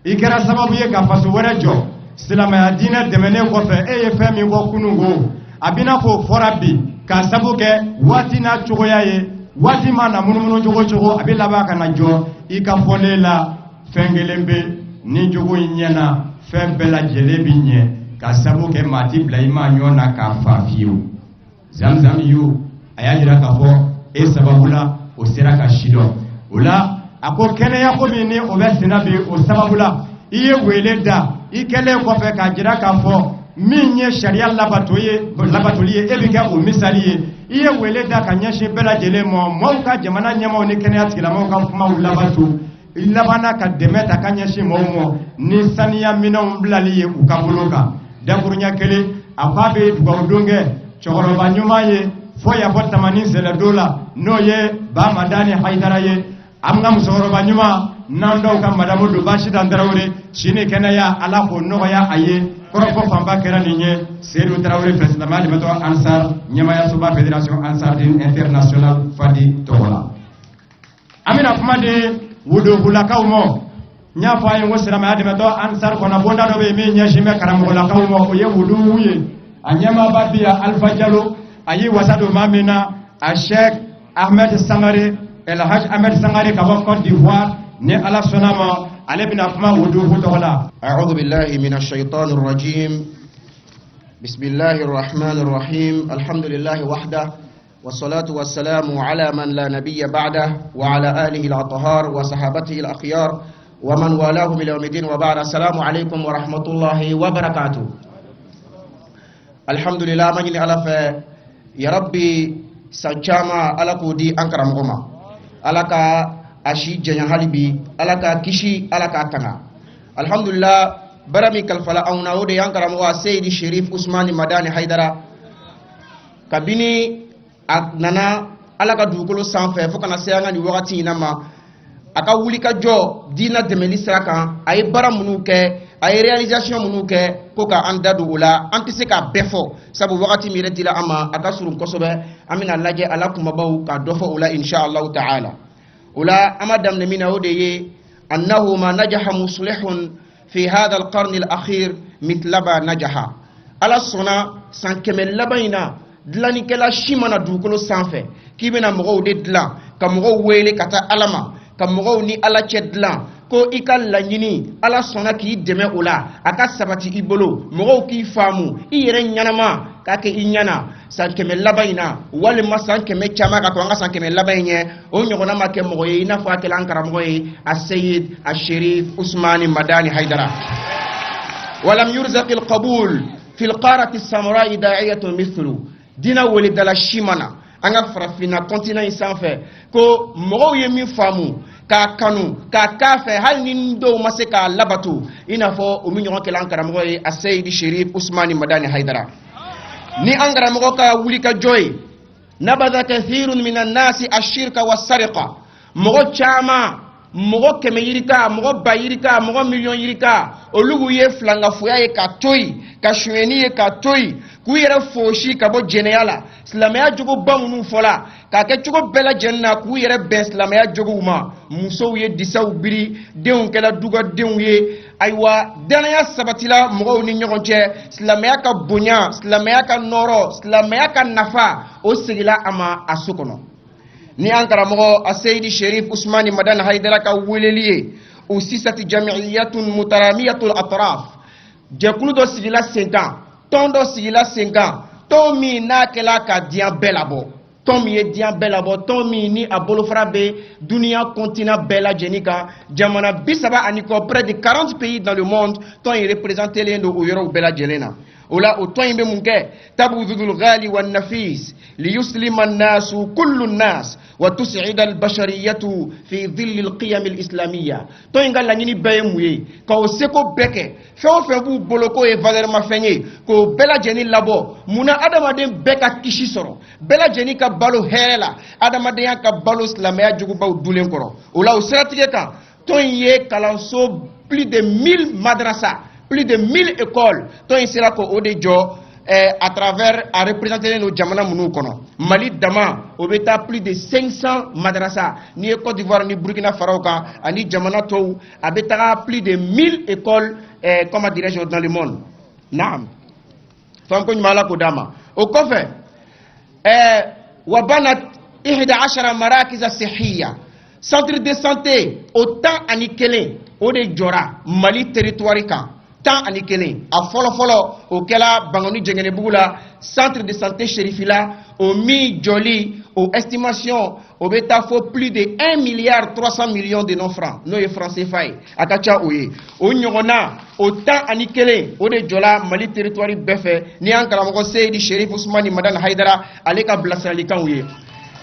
i kɛra sababu ye ka faso wɛrɛ jɔ silamɛya diinɛ dɛmɛnen kɔfɛ e ye fɛn min fɔ kunungo a bɛna fɔ o fɔra bi ka sabu kɛ waati n'a cogoya ye waati ma na munumunu cogo cogo a bɛ laban ka na jɔ i ka fɔlen la fɛn kelen bɛ ni jogo in ɲɛna fɛn bɛɛ lajɛlen bi ɲɛ ka sabu kɛ maa ti bila i ma ɲɔgɔn na k'a fa fiyewu Zamzam yo a y'a jira k'a fɔ e sababu la o sera ka si dɔn o la a ko kɛnɛya ko min ni o bɛ senna bi o sababu la i ye wele da i kɛlen kɔfɛ k'a jira k'a fɔ min ye sariya labatoli ye e bɛ kɛ o misali ye i ye wele da ka ɲɛsin bɛɛ lajɛlen ma maaw ka jamana ɲɛmaaw ni kɛnɛya tigilamaaw ka kumaw labato i labanna ka dɛmɛ ta ka ɲɛsin maaw ma ni saniya minɛnw bilali ye u ka bolo kan dakuruɲa kelen a ko a bɛ dugawudon kɛ cɛkɔrɔba ɲuman ye fo ya fɔ tamani sɛlɛdon la n'o ye Ba Madani Haïdara ye an ka musokɔrɔba ɲuman n'an dɔw ka madamu don Baasitan Tarawele sini kɛnɛya Ala k'o nɔgɔya a ye kɔrɔfɔ fanba kɛra nin ye Seydou Tarawele président Malibatɔ Ansar ɲɛmaayasoba fédération Ansardine international Fadi tɔgɔ la an bɛna kuma di wudogulakaw ma n y'a fɔ a ye n ko silamɛya dɛmɛtɔ Ansar kɔnɔ bonda dɔ bɛ yen min ɲɛsin bɛ karamɔgɔlakaw ma o ye wuduw ye a ɲɛmaaba bi yan Alpha Diallo a y'i wasa don maa min na a Cheikh Ahmed Sangare El Hadj Ahmed Sangare ka bɔ Côte d'Ivoire ni Ala sɔnna ma ale bɛna kuma wuduw tɔgɔ la. أعوذ بالله من الشيطان الرجيم بسم الله الرحمن الرحيم الحمد لله وحده والصلاة والسلام على من لا نبي بعده وعلى آله الأطهار وصحابته الأخيار ومن والاه من يوم الدين وبعد السلام عليكم ورحمة الله وبركاته الحمد لله من على يا ربي سجاما على كودي أنكرم غما على كا أشي جنيا هالبي على كا كشي على كا تنا الحمد لله برامي كالفلا أو ناودي أنكرم غوا سيد شريف عثمان مداني حيدرا كابيني nana ala ka dugukolo sanfɛ fo kana se an ka nin wagati in na ma a ka wuli ka jɔ diina dɛmɛli sira kan a ye baara minnu kɛ a ye réalisation minnu kɛ ko ka an da don o la an tɛ se k'a bɛɛ fɔ sabu wagati min yɛrɛ dira an ma a ka surun kosɛbɛ an bɛna lajɛ ala kumabaw ka dɔ fɔ o la inshallah ta'ala o la an ma daminɛ min na o de ye annahu ma najaha muslihun fi hadha alqarn alakhir mitlaba najaha ala sɔnna san kɛmɛ laban in na dilanikɛla si mana dugukolo sanfɛ k'i bɛna mɔgɔw de dilan ka mɔgɔw wele ka taa ala ma ka mɔgɔw ni ala cɛ dilan ko i ka laɲini ala sɔnna k'i dɛmɛ o la a ka sabati i bolo mɔgɔw k'i faamu i yɛrɛ ɲanama k'a kɛ i ɲana san kɛmɛ laban in na walima san kɛmɛ caman ka kɔn an ka san kɛmɛ laban in ɲɛ o ɲɔgɔnna ma kɛ mɔgɔ ye i n'a fɔ a kɛla an karamɔgɔ ye a Seyd a Cherif Ousmane Madani Haïdara ولم يرزق القبول في القارة السمراء داعية مثله دينا ولد la shimana anga farafina continent sanfɛ ko mɔgɔw ye min faamu k'a kanu k'a k'a fɛ hali ni dɔw ma se k'a labato i n'a fɔ o min ɲɔgɔn kɛla an karamɔgɔ ye a Seydi Sherif Usmani Madani Haidara ni an karamɔgɔ ka wuli ka jɔ ye nabadha kathirun minan nasi ashirka wasariqa mɔgɔ caman mɔgɔ 100 yirika mɔgɔ 2 yirika mɔgɔ 1,000,000 yirika olu ye filangafoya ye ka toyi ka suɲɛni ye ka toyi k'u yɛrɛ fosi ka bɔ jɛnɛya la silamɛya jogo ba minnu fɔla k'a kɛ cogo bɛɛ lajɛlen na k'u yɛrɛ bɛn silamɛya jogow ma musow ye disaw biri denw kɛla dugadenw ye ayiwa danaya sabatila mɔgɔw ni ɲɔgɔn cɛ silamɛya ka bonya silamɛya ka nɔrɔ silamɛya ka nafa o segila a ma a so kɔnɔ ni an karamɔgɔ a Seydi Sherif Usmani Madani Haidara ka weleli ye o sisati jamiyatun mutaramiyatul atraf jɛkulu dɔ sigila sen kan tɔn dɔ sigila sen kan tɔn min n'a kɛla ka diɲɛ bɛɛ labɔ tɔn min ye diɲɛ bɛɛ labɔ tɔn min ni a bolofara bɛ duniya continent bɛɛ lajɛlen kan jamana 30 ani kɔ près de 40 pays dans le monde tɔn in représenté len don o yɔrɔw bɛɛ lajɛlen na o la o tɔn in bɛ mun kɛ tabudhul ghali wan nafis liyuslima an-nasu kullu an-nas wa tus'ida al-bashariyatu fi dhill al-qiyam al-islamiyya tɔn in ka laɲini bɛɛ ye mun ye ka o seko bɛɛ kɛ fɛn o fɛn b'u bolo k'o ye valeur ma fɛn ye k'o bɛɛ lajɛlen labɔ munna adamaden bɛɛ ka kisi sɔrɔ bɛɛ lajɛlen ka balo hɛrɛ la adamadenya ka balo silamɛya jugubaw dulen kɔrɔ o la o siratigɛ kan tɔn in ye kalanso plus de 1000 madrasa plus de 1000 écoles tɔn in sera k'o de jɔ à travers a représenter nos jamana minnu kɔnɔ Mali dama o bɛ taa plus de 500 madrasa ni ye Côte d'Ivoire ni Burkina faraw kan ani jamana tɔw a bɛ taga plus de 1000 écoles comment dirais-je dans le monde naam fam ko ɲuman Ala k'o d'a ma o kɔfɛ wa banat 11 marakiza sihhiya centre de santé o 10 ani 1 o de jɔra Mali territoire kan 10 ani 1 a fɔlɔ o kɛla Bangoni Jɛngɛnɛbugu la centre de santé Sherifila o min jɔli o estimation o bɛ taa fo plus de 1,3 milliard de nos francs n'o ye franc CFA ye a ka ca o ye o ɲɔgɔnna o 10 ani 1 o de jɔla Mali territoire bɛɛ fɛ ni an karamɔgɔ Seydi Sherif Usmani Madani Haidara ale ka bilasiralikanw ye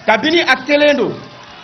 kabini a kelen don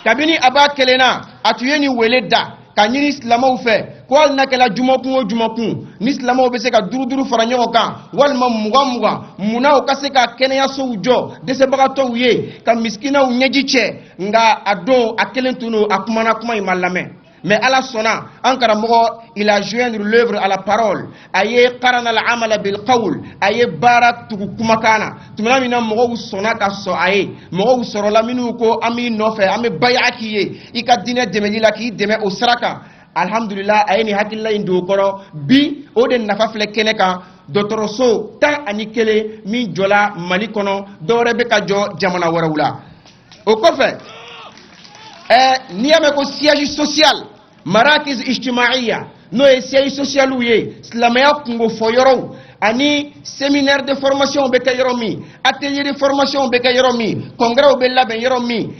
kabini a b'a kelen na a tun ye nin wele da ka ɲini silamɛw fɛ ko hali n'a kɛla jumakun o jumakun ni silamɛw bɛ se ka 5 fara ɲɔgɔn kan walima 20 munna u ka se ka kɛnɛyasow jɔ dɛsɛbagatɔw ye ka miskinaw ɲɛji cɛ nka a don a kelen tun don a kumana kuma in ma lamɛn mais Ala sɔnna an karamɔgɔ il a joindre l'œuvre à la parole a ye qarana al-amala bil qawl a ye baara tugu kumakan na tumana min na mɔgɔw sɔnna ka sɔn a ye mɔgɔw sɔrɔla minnu ko an b'i nɔfɛ an bɛ bay'a k'i ye i ka diinɛ dɛmɛli la k'i dɛmɛ o sira kan alhamdulillah a ye nin hakilila in don o kɔrɔ bi o de nafa filɛ kɛnɛ kan dɔgɔtɔrɔso 10 ani 1 min jɔla Mali kɔnɔ dɔwɛrɛ bɛ ka jɔ jamana wɛrɛw la o kɔfɛ n'i y'a mɛn ko siège social marakiz ijtimaiya n'o ye siège social ye silamɛya kungo fɔ yɔrɔw ani séminaire de formation bɛ kɛ yɔrɔ min atelier de formation bɛ kɛ yɔrɔ min congrès bɛ labɛn yɔrɔ min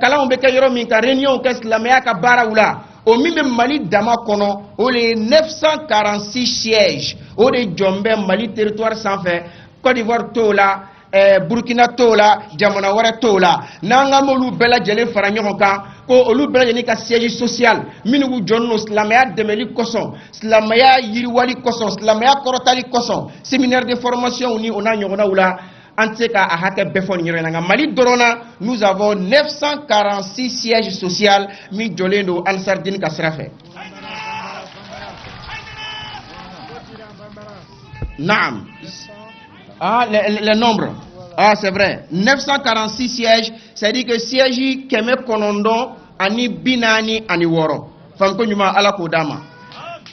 kalanw bɛ kɛ yɔrɔ min ka réunion kɛ silamɛya ka baaraw la o min bɛ Mali dama kɔnɔ o de ye 946 sièges o de jɔn bɛ Mali territoire sanfɛ Côte d'Ivoire t'o la Burkina t'o la jamana wɛrɛ t'o la n'an ka m'olu bɛɛ lajɛlen fara ɲɔgɔn kan ko olu bɛɛ lajɛlen ka siège social minnu jɔnnen don silamɛya dɛmɛli kosɔn silamɛya yiriwali kosɔn silamɛya kɔrɔtali kosɔn séminaire de formation ni o n'a ɲɔgɔnnaw la an tɛ se k'a hakɛ bɛɛ fɔ nin yɔrɔ in na nka Mali dɔrɔn na nous avons 946 sièges sociaux min jɔlen don Ansardine ka sira fɛ naam les nombres. Ah, c'est vrai. 946 sièges, c'est-à-dire que sièges keme konondo ani binani ani woro. Fanko nyuma ala kodama.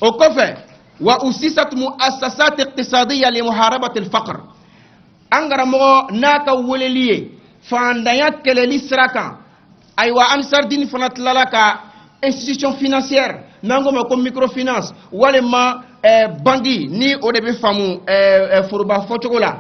Au kofe, wa usisat muassasat iqtisadiyya li muharabat al-faqr. Angara mo naka woleliye fandaya keleli sraka. Aywa Ansardine fanat lalaka institution financière nango ma comme microfinance walema bandi ni o de be famu foroba focogo la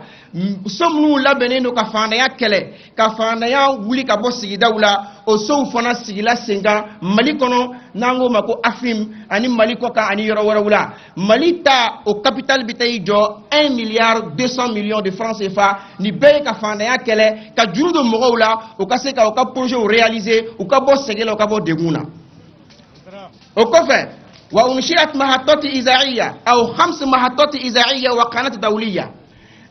som nu labɛnnen don ka fandanya kɛlɛ ka fandanya wuli ka bɔ sigidaw la o sow fana sigila sen kan mali kɔnɔ n'an ko ma ko afim ani mali kɔ kan ani yɔrɔ wɛrɛw la mali ta o capital bi taa i jɔ 1,2 milliard de francs CFA ni bɛɛ ye ka fandanya kɛlɛ ka juru don mɔgɔw la u ka se ka u ka projet réaliser u ka bɔ sɛgɛ la u ka bɔ degun na o kɔfɛ wa unshiat mahatati izaiya aw 5 mahatati izaiya wa qanat dawliya.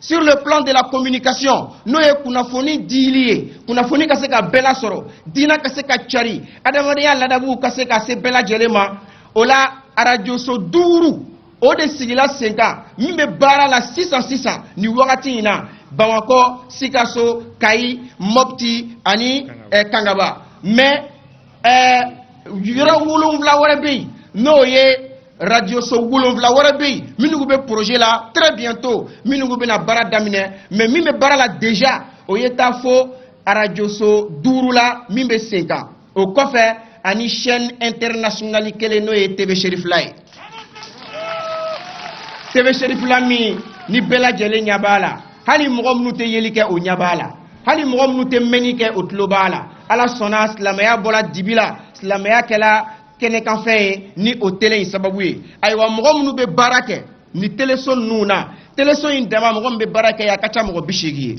Sur le plan de la communication, nous avons kunafoni dili, kunafoni kase ka bela soro, dina kase ka chari, adamadiya ladabu kase ka se bela jelema, ola radio so duru, o de sigila senka, mimbe bara la 600 ni wakati ina, Bamako, Sikaso, Kai, Mopti, ani Kangaba. Mais yura wulum vla warabi, no ye radio so wolonvla wara be minugu be projet là très bientôt minugu be na bara damine mais mimbe bara la déjà o yeta fo radio so durula mimbe 5 ans au kofé ani chaîne internationale kele no e TV Cherif Lay TV Cherif Lami ni bela jele nyabala hali mogom nu te yelike o nyabala hali mogom nu te menike o tlobala ala sona islamaya bola dibila islamaya kala kene kan fɛ ni o télé in sababu ye ayiwa mɔgɔ minnu bɛ baara kɛ ni téléso ninnu na téléso in dama mɔgɔ min bɛ baara kɛ a ka ca mɔgɔ 80 ye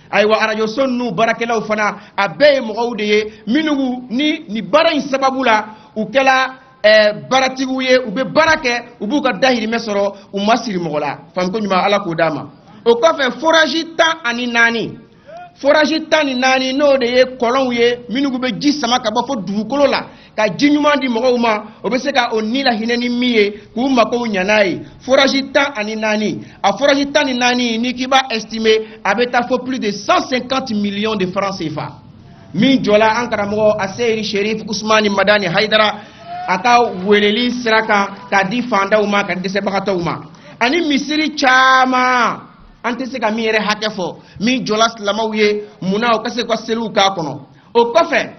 ayiwa arajo so ninnu baarakɛlaw fana a bɛɛ ye mɔgɔw de ye minnu ni baara in sababu la u kɛla baaratigiw ye u bɛ baara kɛ u b'u ka dahirimɛ sɔrɔ u ma siri mɔgɔ la faamiko ɲuman ala k'o d'a ma o kɔfɛ forage 14 forage 14 n'o de ye kɔlɔnw ye minnu bɛ ji sama ka bɔ fo dugukolo la ka ji ɲuman di mɔgɔw ma o bɛ se ka o ni la hinɛ ni min ye k'u makow ɲa n'a ye forage 14 a forage 14 ni k'i b'a estimer a bɛ taa fo plus de 150 millions de francs CFA min jɔla an karamɔgɔ a seyiri sherif usmani madani haidara a ka weleli sira kan k'a di fandaw ma ka dɛsɛbagatɔw ma ani misiri caman an tɛ se ka min yɛrɛ hakɛ fɔ min jɔla silamaw ye munna u ka se ka seliw k'a kɔnɔ o kɔfɛ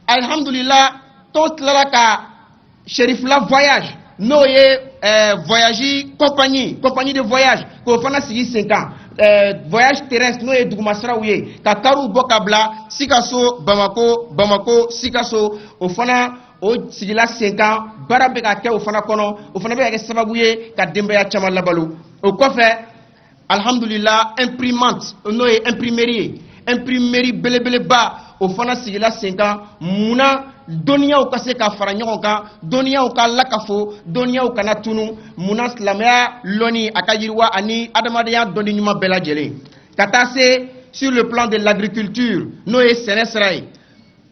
alhamdulillah to tilala ka Cherifla voyage n'o ye voyage compagnie de voyage k'o fana sigi sen kan voyage terrestre n'o ye dugumasiraw ye ka kariw bɔ ka bila Sikaso Bamako Sikaso o fana o sigila sen kan baara bɛ ka kɛ o fana kɔnɔ o fana bɛ ka kɛ sababu ye ka denbaya caman labalo o kɔfɛ alhamdulillah imprimante n'o ye imprimerie belebeleba o fana sigila sen kan munna dɔnniyaw ka se ka fara ɲɔgɔn kan dɔnniyaw ka lakafo dɔnniyaw kana tunu munna silamɛya lɔnni a ka yiriwa ani adamadenya dɔnni ɲuman bɛɛ lajɛlen ka taa se sur le plan de l'agriculture n'o ye sɛnɛ sira ye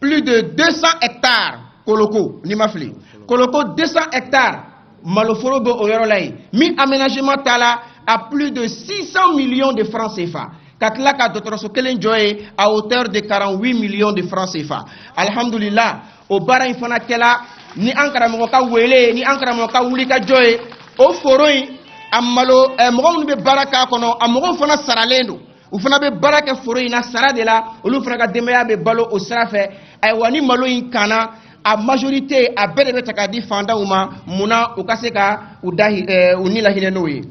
plus de 200 hectares koloko ni ma fili koloko 200 hectares maloforo bɛ o yɔrɔ la yen min aménagement ta la à plus de 600 millions de francs CFA ka tila ka dɔgɔtɔrɔso kelen jɔ ye à hauteur de 48 millions de francs CFA alhamdulillah o baara in fana kɛla ni an karamɔgɔ ka wele ni an karamɔgɔ ka wuli ka jɔ ye o foro in a malo mɔgɔ minnu bɛ baara k'a kɔnɔ a mɔgɔw fana saralen don u fana bɛ baara kɛ foro in na sara de la olu fana ka denbaya bɛ balo o sira fɛ ayiwa ni malo in kanna a majorité a bɛɛ de bɛ ta k'a di fandaw ma munna u ka se ka u ni lahinɛ n'o ye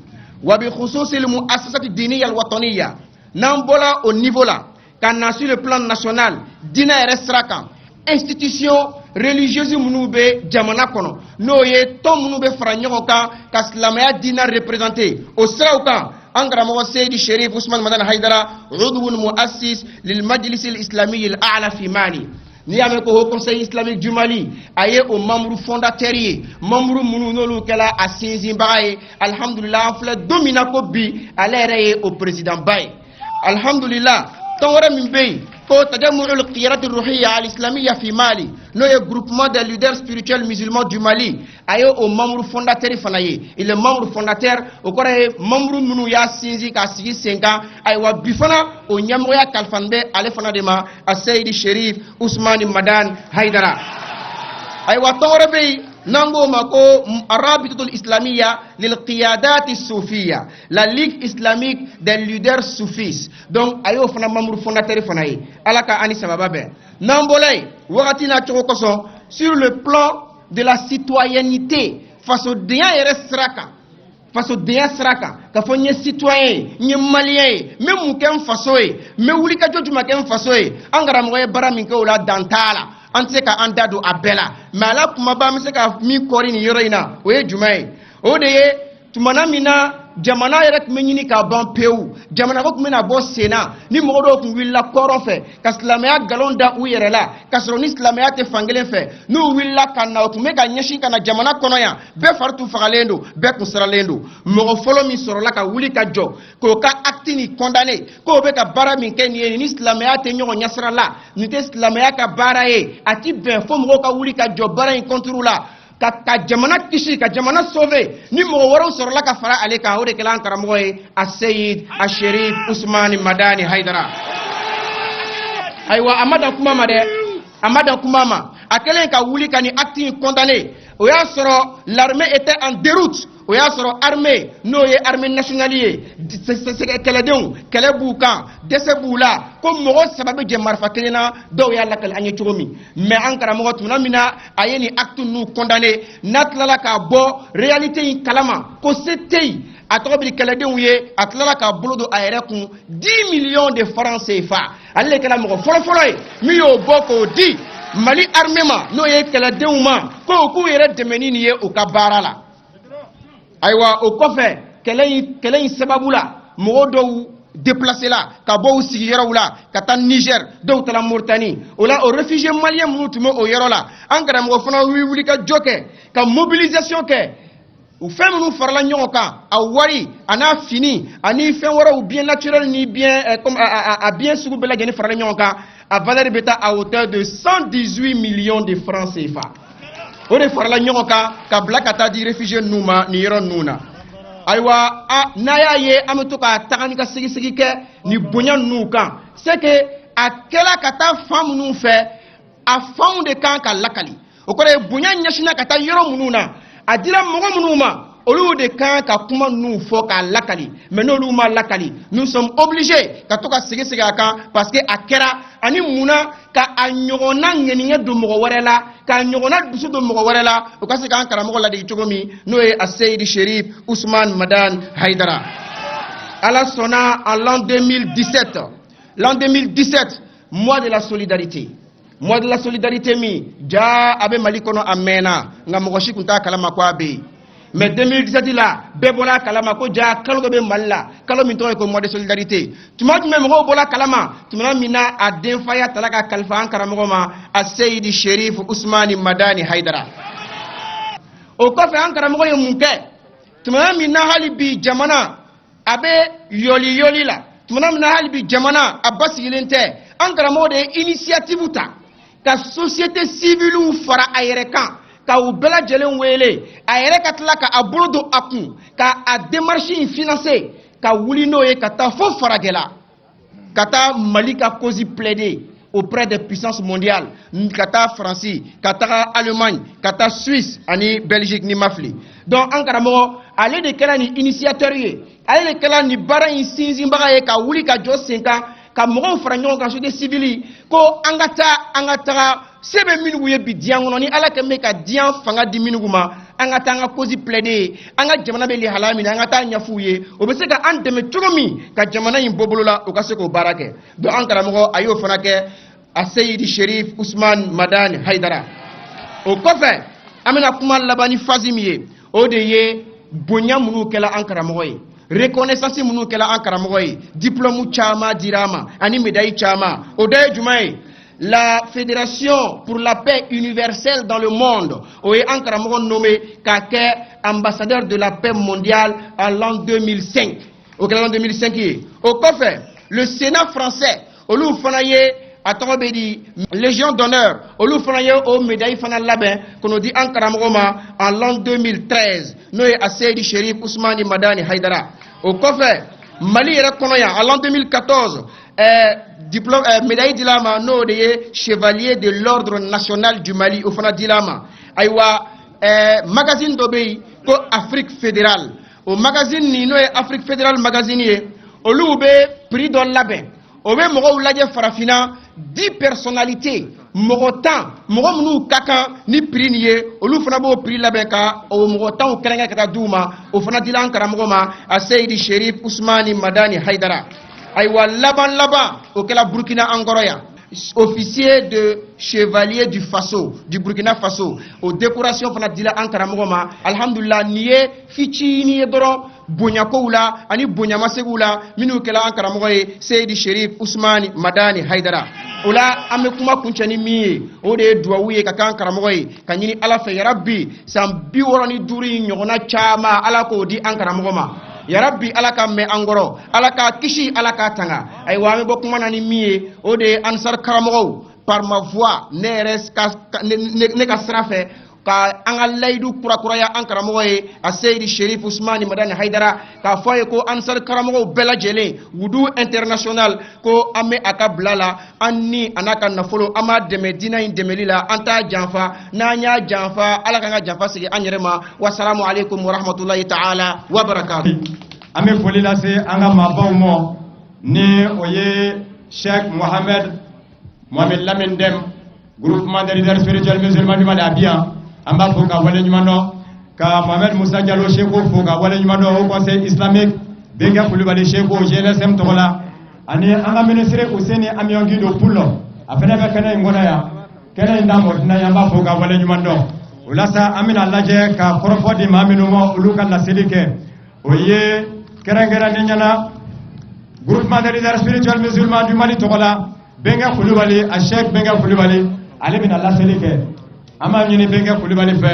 wa bi khususi l muassasati diniya al wataniya n'an bɔra o niveau la ka na sur le plan national diinɛ yɛrɛ sira kan institution religieuse minnu bɛ jamana kɔnɔ n'o ye tɔn minnu bɛ fara ɲɔgɔn kan ka silamɛya diinɛ représenter o siraw kan an karamɔgɔ seyidi sherif usman madani haidara udwun muassis lil majlis al islami al a'la fi mali n'i y'a mɛn ko haut conseil islamique du Mali a ye o membre fondateur ye membre minnu n'olu kɛla a sinsinbaga ye alhamdulillah an filɛ don min na ko bi ale yɛrɛ ye o président ba ye alhamdulillah tɔn wɛrɛ min bɛ yen ko tajamu'ul qiyadati ruhiyya al-islamiyya fi Mali n'o ye groupement des leaders spirituels musulmans du Mali a ye o membre fondateur fana ye il est membre fondateur o kɔrɔ ye membre minnu y'a sinsin k'a sigi sen kan ayiwa bi fana o ɲɛmɔgɔya kalifan bɛ ale fana de ma a seyidi sherif usmani madan haidara ayiwa tɔn wɛrɛ bɛ yen n'an k'o ma ko arabitatul islamiyya lil qiyadati sufiya la ligue islamique des leaders soufis donc a y'o fana membre fondateur fana ye ala ka ani sababa bɛn n'an bɔra yen wagati n'a cogo kosɔn sur le plan de la citoyenneté fasodenya yɛrɛ sira kan faso denya siraka ka fɔ n ye citoyen n ye malien ye n bɛ mun kɛ n faso ye n bɛ wuli ka jɔ juma kɛ n faso ye an karamɔgɔ ye baara min kɛ o la dan t'a la an tɛ se ka an da don a bɛɛ la mais ala kumaba an bɛ se ka min kɔri nin yɔrɔ in na o ye jumɛn ye o de ye tumana min na jamana yɛrɛ tun bɛ ɲini ka ban pewu jamana ko tun bɛ na bɔ sen na ni mɔgɔ dɔw tun wulila kɔrɔn fɛ ka silamɛya nkalon da u yɛrɛ la ka sɔrɔ ni silamɛya tɛ fankelen fɛ n'u wulila ka na o tun bɛ ka ɲɛsin ka na jamana kɔnɔ yan bɛɛ fari tun fagalen don bɛɛ tun siralen don mɔgɔ fɔlɔ min sɔrɔla ka wuli ka jɔ k'o ka acte ni condamné k'o bɛ ka baara min kɛ nin ye ni silamɛya tɛ ɲɔgɔn ɲɛsira la nin tɛ silamɛya ka baara ye a ti bɛn fo mɔgɔw ka wuli ka jɔ baara in contre la ka jamana kisi ka jamana sauver ni mɔgɔ wɛrɛw sɔrɔla ka fara ale kan o de kɛla an karamɔgɔ ye a Seyid a Sherif Usmani Madani Haidara ayiwa a ma dan kuma ma dɛ a ma dan kuma ma a kɛlen ka wuli ka ni acte in condamné o y'a sɔrɔ l'armée était en déroute o y'a sɔrɔ armée n'o ye armée nationale ye kɛlɛdenw kɛlɛ b'u kan dɛsɛ b'u la ko mɔgɔ saba bɛ jɛ marifa kelen na dɔw y'a lakali an ye cogo min mais an karamɔgɔ tumana min na a ye nin acte ninnu condamné n'a tilala k'a bɔ réalité in kalama ko se tɛ yen a tɔgɔ bɛ kɛlɛdenw ye a tilala k'a bolo don a yɛrɛ kun 10 millions de francs CFA ale de kɛra mɔgɔ fɔlɔfɔlɔ ye min y'o bɔ k'o di Mali armée ma n'o ye kɛlɛdenw ma ko k'u yɛrɛ dɛmɛ ni nin ye u ka baara la ayiwa o kɔfɛ kɛlɛ in sababu la mɔgɔw dɔw déplacé la ka bɔ u sigiyɔrɔw la ka taa Niger dɔw taara Mauritanie o la o réfugié malien minnu tun bɛ o yɔrɔ la an karamɔgɔ fana wuli ka jɔ kɛ ka mobilisation kɛ u fɛn minnu farala ɲɔgɔn kan a wari a n'a fini ani fɛn wɛrɛw bien naturel ni bien comme a bien sugu bɛɛ lajɛlen farala ɲɔgɔn kan a valeur bɛ taa à hauteur de 118 millions de francs CFA o de farala ɲɔgɔn kan ka bila ka taa di réfugié ninnu ma nin yɔrɔ ninnu na ayiwa n'a y'a ye an bɛ to ka taga ni ka segin kɛ ni bonya ninnu kan c'est que a kɛla ka taa fan minnu fɛ a fanw de kan ka lakali o kɔrɔ ye bonya ɲɛsinna ka taa yɔrɔ minnu na a dira mɔgɔ minnu ma olu de kan ka kuma ninnu fɔ k'a lakali mais n'olu ma lakali nous sommes obligés ka to ka segin a kan parce que a kɛra ani munna ka a ɲɔgɔnna ŋɛniɲɛ don mɔgɔ wɛrɛ la k'a ɲɔgɔnna dusu don mɔgɔ wɛrɛ la o ka se k'an karamɔgɔ ladege cogo min n'o ye a Seyid Sherif Usman Madan Haidara ala sɔnna en l'an 2017 mois de la solidarité min ja a bɛ Mali kɔnɔ a mɛnna nka mɔgɔ si tun t'a kalama ko a bɛ yen mais 2017 la bɛɛ bɔra kalama ko ja kalo dɔ bɛ Mali la kalo min tɔgɔ ye ko mois de solidarité tuma jumɛn mɔgɔw bɔra kalama tuma min na a denfaya tala ka kalifa an karamɔgɔ ma a Seyid Sherif Usmani Madani Haidara o kɔfɛ an karamɔgɔ ye mun kɛ tuma min na hali bi jamana a bɛ yɔli la tuma min na hali bi jamana a basigilen tɛ an karamɔgɔ de ye initiative ta ka société civile fara a yɛrɛ kan ka u bɛɛ lajɛlen wele a yɛrɛ ka tila ka a bolo don a kun ka a démarche in financer ka wuli n'o ye ka taa fo farajɛla ka taa Mali ka cause plaider auprès des puissances mondiales ka taa Faransi ka taa Allemagne ka taa Suisse ani Belgique ni mafili donc an karamɔgɔ ale de kɛra ni initiateur ye ale de kɛra ni baara in sinsinbaga ye ka wuli ka jɔ sen kan ka mɔgɔw fara ɲɔgɔn kan société civile ko an ka taga se bɛ minnu ye bi diɲɛ kɔnɔ ni ala kɛ bɛ ka diɲɛ fanga di minnu ma an ka taa an ka cause plaider an ka jamana bɛ lihalaya min na an ka taa ɲɛf'u ye o bɛ se ka an dɛmɛ cogo min ka jamana in bɔ bolo la o ka se k'o baara kɛ donc an karamɔgɔ a y'o fana kɛ a Seyid Sherif Usman Madani Haidara o kɔfɛ an bɛna kuma laban ni phase min ye o de ye bonya minnu kɛla an karamɔgɔ ye reconnaissance minnu kɛla an karamɔgɔ ye diplôme caman dira ma ani médaille caman o dɔ ye jumɛn ye la Fédération pour la paix universelle dans le monde o ye an karamɔgɔ nommé k'a kɛ ambassadeur de la paix mondiale en l'an 2005 o kɛra l'an 2005 ye o kɔfɛ le Sénat français olu fana ye a tɔgɔ bɛ di Légion d'honneur olu fana ye o médaille fana labɛn k'o di an karamɔgɔ ma en l'an 2013 n'o ye a Seyid Sherif Usmani Madani Haidara o kɔfɛ Mali yɛrɛ kɔnɔ yan en l'an 2014 diplôme médaille dila ma n'o de ye chevalier de l'ordre national du Mali o fana dila ma ayiwa magazine dɔ bɛ yen ko Afrique fédérale o magazine nin n'o ye Afrique fédérale magazine ye olu bɛ prix dɔ labɛn o bɛ mɔgɔw lajɛ farafinna 10 personnalités mogotan mogo munu kaka ni prix ni ye olu fana bo prix labɛn ka o mogotan o kɛrɛnkɛ ka taa d'u ma o fana dila an karamɔgɔ ma a Seydi Sherif Ousmane Madani Haidara ayiwa laban o kɛla Burkina an kɔrɔ yan officier de chevalier du Faso du Burkina Faso o décoration fana dila an karamɔgɔ ma alhamdulillah ni ye fitini ye dɔrɔn bonyakow la ani bonyamasegou la minnu kɛla an karamɔgɔ ye Seydi Sherif Ousmane Madani Haidara o la an bɛ kuma kuncɛ ni min ye o de ye duwawu ye ka kan karamɔgɔ ye ka ɲini Ala fɛ yarabi san 65 in ɲɔgɔnna caman Ala k'o di an karamɔgɔ ma yarabi Ala ka mɛn an kɔrɔ Ala ka kisi Ala ka tanga ayiwa an bɛ bɔ kuma na ni min ye o de ye Ansar karamɔgɔw par ma voix ne ka sira fɛ ka an ka layidu kurakuraya an karamɔgɔ ye a Seydi Sherif Ousmane Madani Haidara k'a fɔ ye ko Ansar karamɔgɔw bɛɛ lajɛlen wudu international ko an bɛ a ka bila la an ni a n'a ka nafolo an b'a dɛmɛ diinɛ in dɛmɛli la an t'a janfa n'an y'a janfa Ala k'an ka janfa segin an yɛrɛ ma wasalamu alaikum wa rahmatulahi ta'ala wa barakatuh. An bɛ foli lase an ka maabaw ma ni o ye Sheikh Mohamed Lamine Dème groupement des leaders spirituels musulmans du Mali à Bian. An b'a fo ka wale ɲuman dɔn ka Mohamed Musa Diallo Cheikhou fo ka wale ɲuman dɔn au conseil islamique Benga Kulibali Cheikhou GNSM tɔgɔ la ani an ka ministre Ousseini Amion Guido Poulo a fana bɛ kɛnɛ in kɔnɔ yan kɛnɛ in d'an mɔtina yan an b'a fo ka wale ɲuman dɔn o la sa an bɛna lajɛ ka kɔrɔfɔ di maa minnu ma olu ka laseli kɛ o ye kɛrɛnkɛrɛnnen ɲɛna groupement des leaders spirituels musulmans du Mali tɔgɔ la Benga Kulibali a Cheikh Benga Kulibali ale bɛna laseli kɛ ama ñini Benga Kulibali fɛ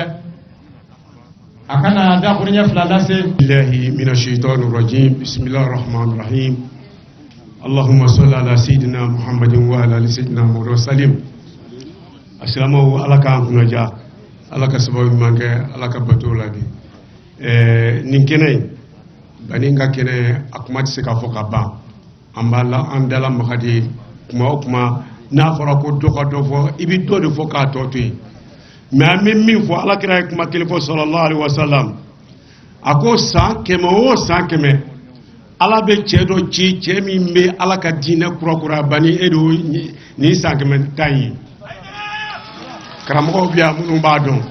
a kana dakuruɲɛ fila lase billahi minash shaitanir rajim bismillahir rahmanir rahim allahumma salli ala sayidina muhammadin wa ala ali sayidina muhammad salim assalamu ala ka kunaja ala ka sababu manke ala ka bato la bi nin kene bani nga kene akuma ti se ka fɔ ka ban an b'a la an dala magadi kuma o kuma n'a fɔra ko dɔ ka dɔ fɔ i bi dɔ de fɔ k'a tɔ to yen mais an bɛ min fɔ ala kira ye kuma kelen fɔ sallallahu alaihi wasallam a ko san kɛmɛ o san kɛmɛ ala bɛ cɛ dɔ ci cɛ min bɛ ala ka diinɛ kurakura bani e do nin san kɛmɛ tan ye karamɔgɔw bɛ yan minnu b'a dɔn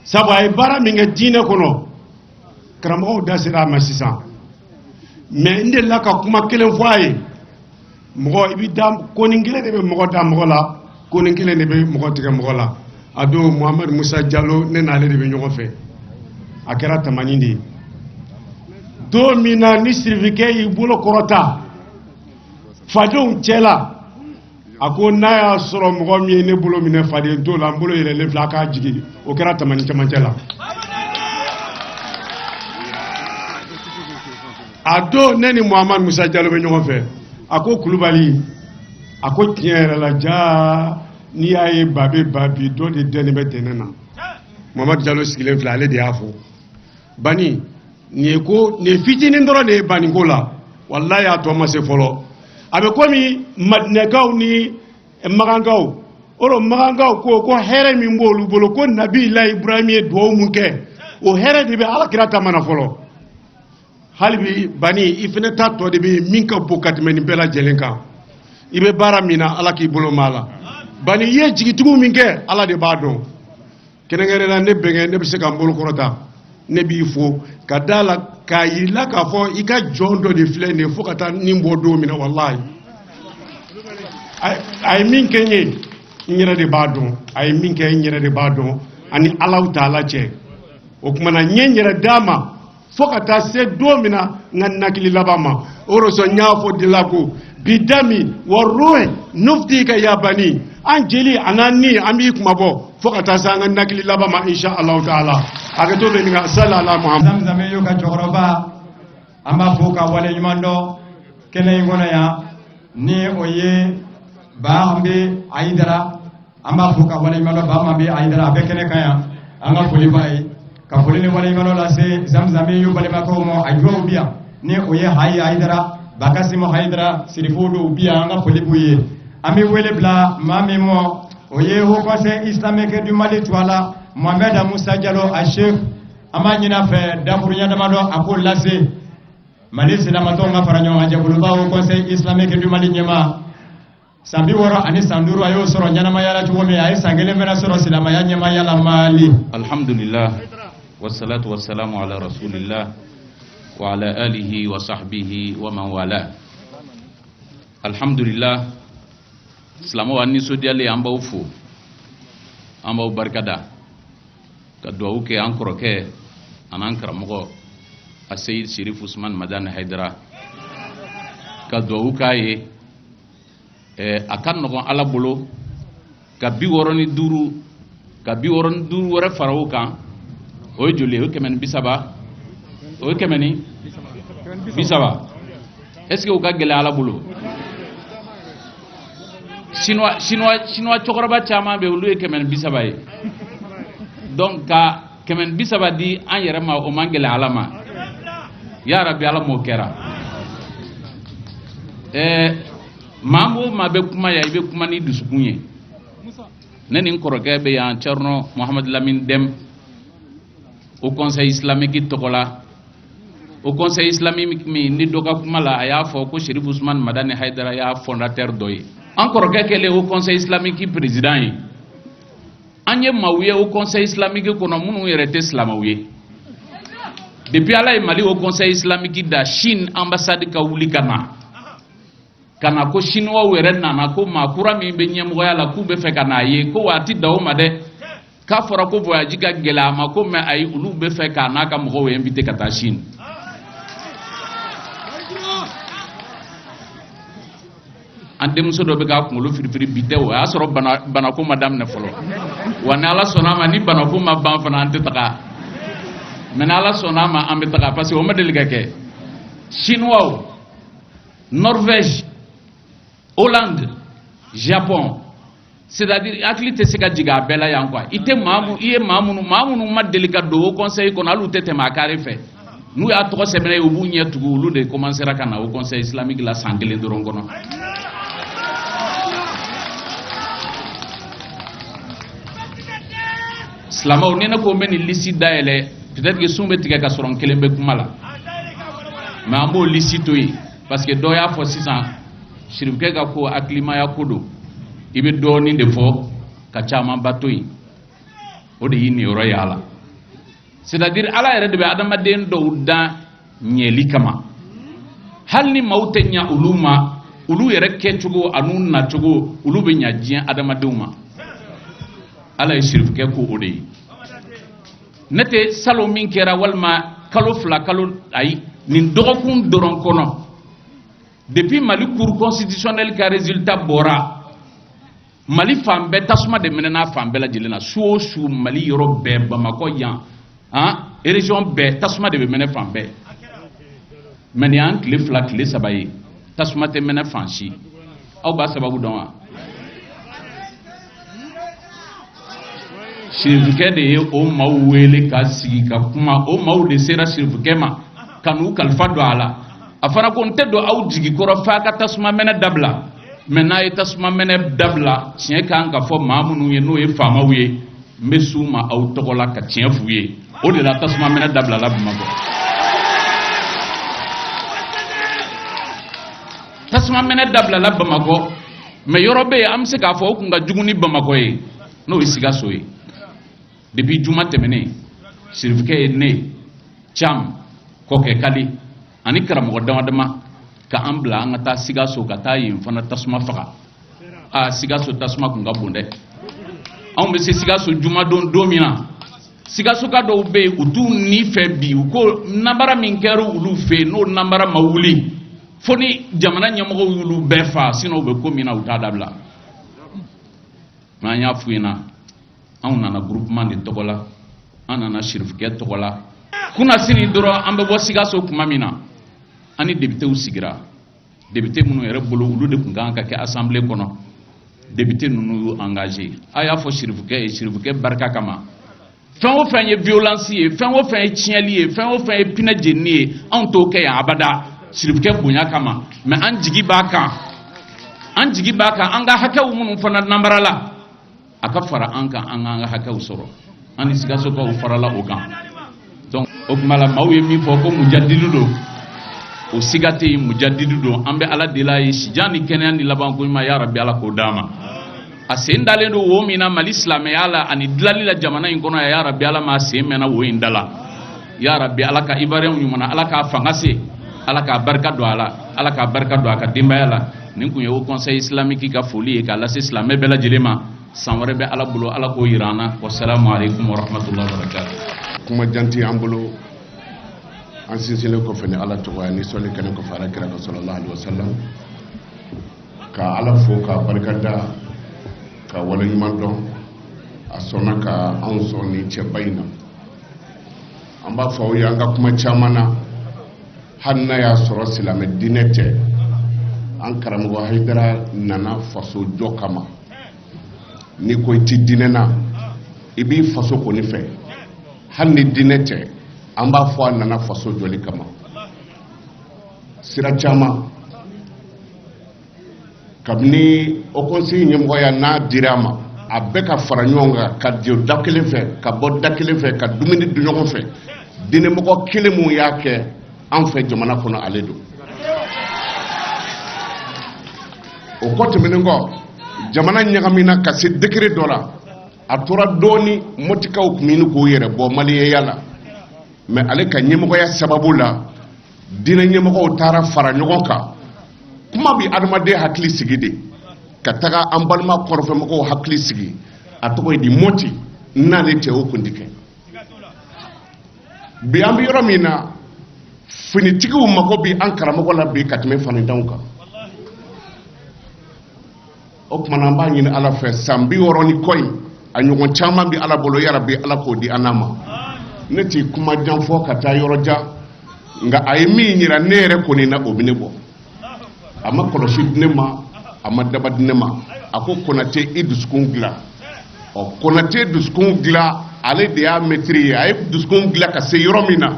sabu a ye baara min kɛ diinɛ kɔnɔ karamɔgɔw da sera a ma sisan mais n delila ka kuma kelen fɔ a ye mɔgɔ i bɛ da konin kelen de bɛ mɔgɔ da mɔgɔ la konin kelen de bɛ mɔgɔ tigɛ mɔgɔ la a don Mohamed Musa Diallo ne n'ale de bɛ ɲɔgɔn fɛ a kɛra tamani de ye don min na ni sirifikɛ y'i bolo kɔrɔta fadenw cɛ la a ko n'a y'a sɔrɔ mɔgɔ min ye ne bolo minɛ faden to la n bolo yɛlɛlen filɛ a k'a jigin o kɛra tamani cɛmancɛ la a don ne ni Mohamed Musa Diallo bɛ ɲɔgɔn fɛ a ko Kulubali a ko tiɲɛ yɛrɛ la jaa n'i y'a ye ba bɛ ba bi dɔ de dɛnnen bɛ tɛnɛn na Mohamed Diallo sigilen filɛ ale de y'a fɔ bani nin ye fitinin dɔrɔn de ye bani ko la walayi a tɔ ma se fɔlɔ a bɛ komi madinɛkaw ni magankaw o magankaw ko hɛrɛ min b'olu bolo ko Nabila Ibrahim ye duwawu mun kɛ o hɛrɛ de bɛ alakira ta mana fɔlɔ hali bi bani i fana ta tɔ de bɛ min ka bon ka tɛmɛ nin bɛɛ lajɛlen kan i bɛ baara min na ala k'i bolo m'a la bani i ye jigitigiw min kɛ ala de b'a dɔn kɛrɛnkɛrɛnnenya ne bɛnkɛ ne bɛ se ka n bolo kɔrɔta ne b'i fo ka da la k'a yirila k'a fɔ i ka jɔn dɔ de filɛ nin ye fo ka taa nin bɔ don min na walayi a ye min kɛ n ye n yɛrɛ de b'a dɔn a ye min kɛ n yɛrɛ de b'a dɔn ani alaw taala cɛ o kumana n ye n yɛrɛ d'a ma fo ka taa se don min na n ka nakili laban ma o de sɔn n y'a fɔ de la ko bidami wa ruhi nufti ka yabani an jeli an'an ni an b'i kuma bɔ fo ka taa se an ka nakili laban ma insha Allah taala hakɛto bɛ nin kan sallallahu Muhammad Zamzam y'u ka cɛkɔrɔba an b'a fo ka wale ɲuman dɔn kɛnɛ in kɔnɔ yan ni o ye Bahambe Ayidara an b'a fo ka wale ɲuman dɔn Bahambe Ayidara a bɛ kɛnɛ kan yan an ka foli b'a ye ka foli ni wale ɲuman dɔn lase Zamzam y'u balimakɛw ma a jɔw bi yan ni o ye Hayi Ayidara Bakasimu Hayidara sirifow dɔw bi yan an ka foli b'u ye an bɛ wele bila maa min ma o ye Haut Conseil islamique du Mali Touala Mohamed Musa Diallo a Cheikh an b'a ɲini a fɛ dakuruɲɛ damadɔ a k'o lase Mali silamatɔw ka fara ɲɔgɔn kan jɛkuluba Haut Conseil islamique du Mali ɲɛma Sambi woro ani sanduru ayo soro ɲanamaya la cogo min a ye san kelen fana sɔrɔ silamaya ɲɛmaya la Mali. Alhamdulillah wassalatu wassalamu ala rasulillah wa ala alihi wa sahbihi wa man wala. Alhamdulillah silamɛw an nisɔndiyalen an b'aw fo an b'aw barikada ka dugawu kɛ an kɔrɔkɛ an'an karamɔgɔ a Seyid Sherif Usman Madani Haidara ka dugawu k'a ye a ka nɔgɔn Ala bolo ka 65 wɛrɛ fara o kan o ye joli ye o ye 130 o ye 130 est-ce que o ka gɛlɛ Ala bolo chinois cɛkɔrɔba caman bɛ olu ye 130 ye donc ka 130 di an yɛrɛ ma o man gɛlɛ Ala ma ya Rabbi Ala m'o kɛra maa o maa bɛ kuma ya i bɛ kuma ni dusukun ye ne ni n kɔrɔkɛ bɛ yan Thierno Mohamed Lamine Dème au conseil islamique tɔgɔ la au conseil islamique min ni dɔ ka kuma la a y'a fɔ ko Sherif Usman Madani Haidara y'a fondateur dɔ ye an kɔrɔkɛ kɛlen au conseil islamique président ye an ye maaw ye au conseil islamique kɔnɔ minnu yɛrɛ tɛ silamɛw ye depuis Ala ye Mali au conseil islamique da Chine ambassade ka wuli ka na ko chinois yɛrɛ nana ko maa kura min bɛ ɲɛmɔgɔya la k'u bɛ fɛ ka n'a ye ko waati da o ma dɛ k'a fɔra ko voyage ka gɛlɛ a ma ko mais ayi olu bɛ fɛ k'a n'a ka mɔgɔw invité ka taa Chine. An denmuso dɔ bɛ k'a kunkolo firifiri bi tɛ o y'a sɔrɔ banako ma daminɛ fɔlɔ wa ni Ala sɔnna a ma ni banako ma ban fana an tɛ taga mais ni Ala sɔnna a ma an bɛ taga parce que o ma deli ka kɛ chinois Norvège Hollande Japon c'est-à-dire hakili tɛ se ka jigin a bɛɛ la yan quoi i ye maa minnu ma deli ka don o conseil kɔnɔ hali u tɛ tɛmɛ a carré fɛ n'u y'a tɔgɔ sɛbɛnna ye u b'u ɲɛ tugu olu de commencera ka na o conseil islamique la san 1 dɔrɔn kɔnɔ. Silamɛw ni ne ko n bɛ nin liste dayɛlɛ peut-être que sun bɛ tigɛ ka sɔrɔ n kelen bɛ kuma la mais an b'o liste to yen parce que dɔ y'a fɔ sisan Sherifkɛ ka ko hakilimaya ko don i bɛ dɔɔnin de fɔ ka caman ba to yen o de y'i niyɔrɔ ye a la c'est-à-dire Ala yɛrɛ de bɛ adamaden dɔw dan ɲɛli kama hali ni maaw tɛ ɲɛ olu ma olu yɛrɛ kɛcogo an'u nacogo olu bɛ ɲɛ diɲɛ adamadenw ma Ala ye Sherifkɛ ko o de ye ne tɛ salon min kɛra walima kalo 2 kalo ayi nin dɔgɔkun dɔrɔn kɔnɔ depuis Mali cour constitutionnel ka résultat bɔra Mali fan bɛɛ tasuma de minɛna fan bɛɛ lajɛlen na su o su Mali yɔrɔ bɛɛ Bamakɔ yan région bɛɛ tasuma de bɛ minɛ fan bɛɛ mais nin y'an tile 2 tile 3 ye tasuma tɛ minɛ fan si aw b'a sababu dɔn wa Sherifkɛ de ye o maaw wele ka sigi ka kuma o maaw de sera Sherifkɛ ma ka n'u kalifa don a la a fana ko n tɛ don aw jigi kɔrɔ f'a ka tasuma minɛ dabila mais n'a ye tasuma minɛ dabila tiɲɛ kan ka fɔ maa minnu ye n'o ye faamaw ye n bɛ s'u ma aw tɔgɔ la ka tiɲɛ f'u ye o de la tasuma minɛ dabila la Bamakɔ tasuma minɛ dabila la Bamakɔ mais yɔrɔ bɛ yen an bɛ se k'a fɔ o tun ka jugu ni Bamakɔ ye n'o ye Sikaso ye depuis juma tɛmɛnen Sherifkɛ ye ne Cam Kɔkɛ Kali ani karamɔgɔ dama dama ka an bila an ka taa Sikaso ka taa yen fana tasuma faga Sikaso tasuma kun ka bon dɛ anw bɛ se Sikaso juma don min na Sikaso ka dɔw bɛ yen u t'u ni fɛ bi u ko nanbara min kɛra olu fɛ yen n'o nanbara ma wuli fo ni jamana ɲɛmɔgɔw y'olu bɛɛ fa sinon u bɛ ko min na u t'a dabila mais an y'a f'u ɲɛna anw nana groupement de tɔgɔ la an nana Sherifkɛ tɔgɔ la kunasini dɔrɔn an bɛ bɔ Sikaso tuma min na an ni députéw sigira député minnu yɛrɛ bolo olu de tun kan ka kɛ assemblée kɔnɔ député ninnu y'u engagé a y'a fɔ Sherifkɛ ye Sherifkɛ barika kama fɛn o fɛn ye violence ye fɛn o fɛn ye tiɲɛli ye fɛn o fɛn ye pinɛ jenini ye anw t'o kɛ yan abada Sherifkɛ bonya kama mais an jigi b'a kan an ka hakɛw minnu fana nanbara la a ka fara an kan an k'an ka hakɛw sɔrɔ an ni Sikasokaw farala o kan donc o tuma la maaw ye min fɔ ko mujadilu don o sigate mujaddidu don an bɛ ala dela ye sijan ni kɛnɛya ni laban ko ɲuman ya rabbi ala k'o d'a ma a sen dalen don wo min na mali silamɛya la ani dilali la jamana in kɔnɔ ya rabbi ala ma sen mɛnna wo in da la ya rabbi ala ka ibariyɛnw ɲuman ala k'a fanga se ala k'a barika don a la ala k'a barika don a ka denbaya la nin kun ye o conseil islamique ka foli ye k'a lase silamɛ bɛɛ lajɛlen ma san wɛrɛ bɛ ala bolo ala k'o yira an na wassalamu alaikum warahmatullahi wabarakatuh kuma janti an bolo an sinsinnen kɔfɛ ni ala tɔgɔya ni sɔnni kɛnɛ kɔfɛ ala kira ka sallallahu alaihi wasallam ka ala fo ka barikada ka waleɲuman dɔn a sɔnna ka anw sɔn ni cɛba in na an b'a fɔ aw ye an ka kuma caman na hali n'a y'a sɔrɔ silamɛ diinɛ tɛ an karamɔgɔ hayidara nana faso jɔ kama ni ko i ti diinɛ na i b'i faso kɔni fɛ hali ni diinɛ tɛ an b'a fɔ a nana faso jɔli kama sira caman kabini o conseil ɲɛmɔgɔya n'a dira a ma a bɛ ka fara ɲɔgɔn kan ka jɔ da kelen fɛ ka bɔ da kelen fɛ ka dumuni dun ɲɔgɔn fɛ diinɛmɔgɔ kelen mun y'a kɛ an fɛ jamana kɔnɔ ale don o kɔ tɛmɛnen kɔ jamana ɲagamina ka se degré dɔ la a tora dɔɔni motikaw kun ɲini k'o yɛrɛ bɔ maliyɛnya la mais ale ka ɲɛmɔgɔya sababu la diinɛ ɲɛmɔgɔw taara fara ɲɔgɔn kan kuma bi adamaden hakili sigi de ka taga an balima kɔrɔfɛmɔgɔw hakili sigi a tɔgɔ ye di moti n'ale tɛ o kun ti kɛ bi an bɛ yɔrɔ min na finitigiw mago bi an karamɔgɔ la bi ka tɛmɛ fanitanw kan o kumana an b'a ɲini ala fɛ san 60 ni kɔ in a ɲɔgɔn caman bi ala bolo yara bi ala k'o di an ma ne ti kuma jan fɔ ka taa yɔrɔ jan nka a ye min yira ne yɛrɛ kɔni na o bɛ ne bɔ a ma kɔlɔsi di ne ma a ma daba di ne ma a ko konate i dusukun dilan ɔ konate dusukun dilan ale de y'a maîtrise ye a ye dusukun dilan ka se yɔrɔ min na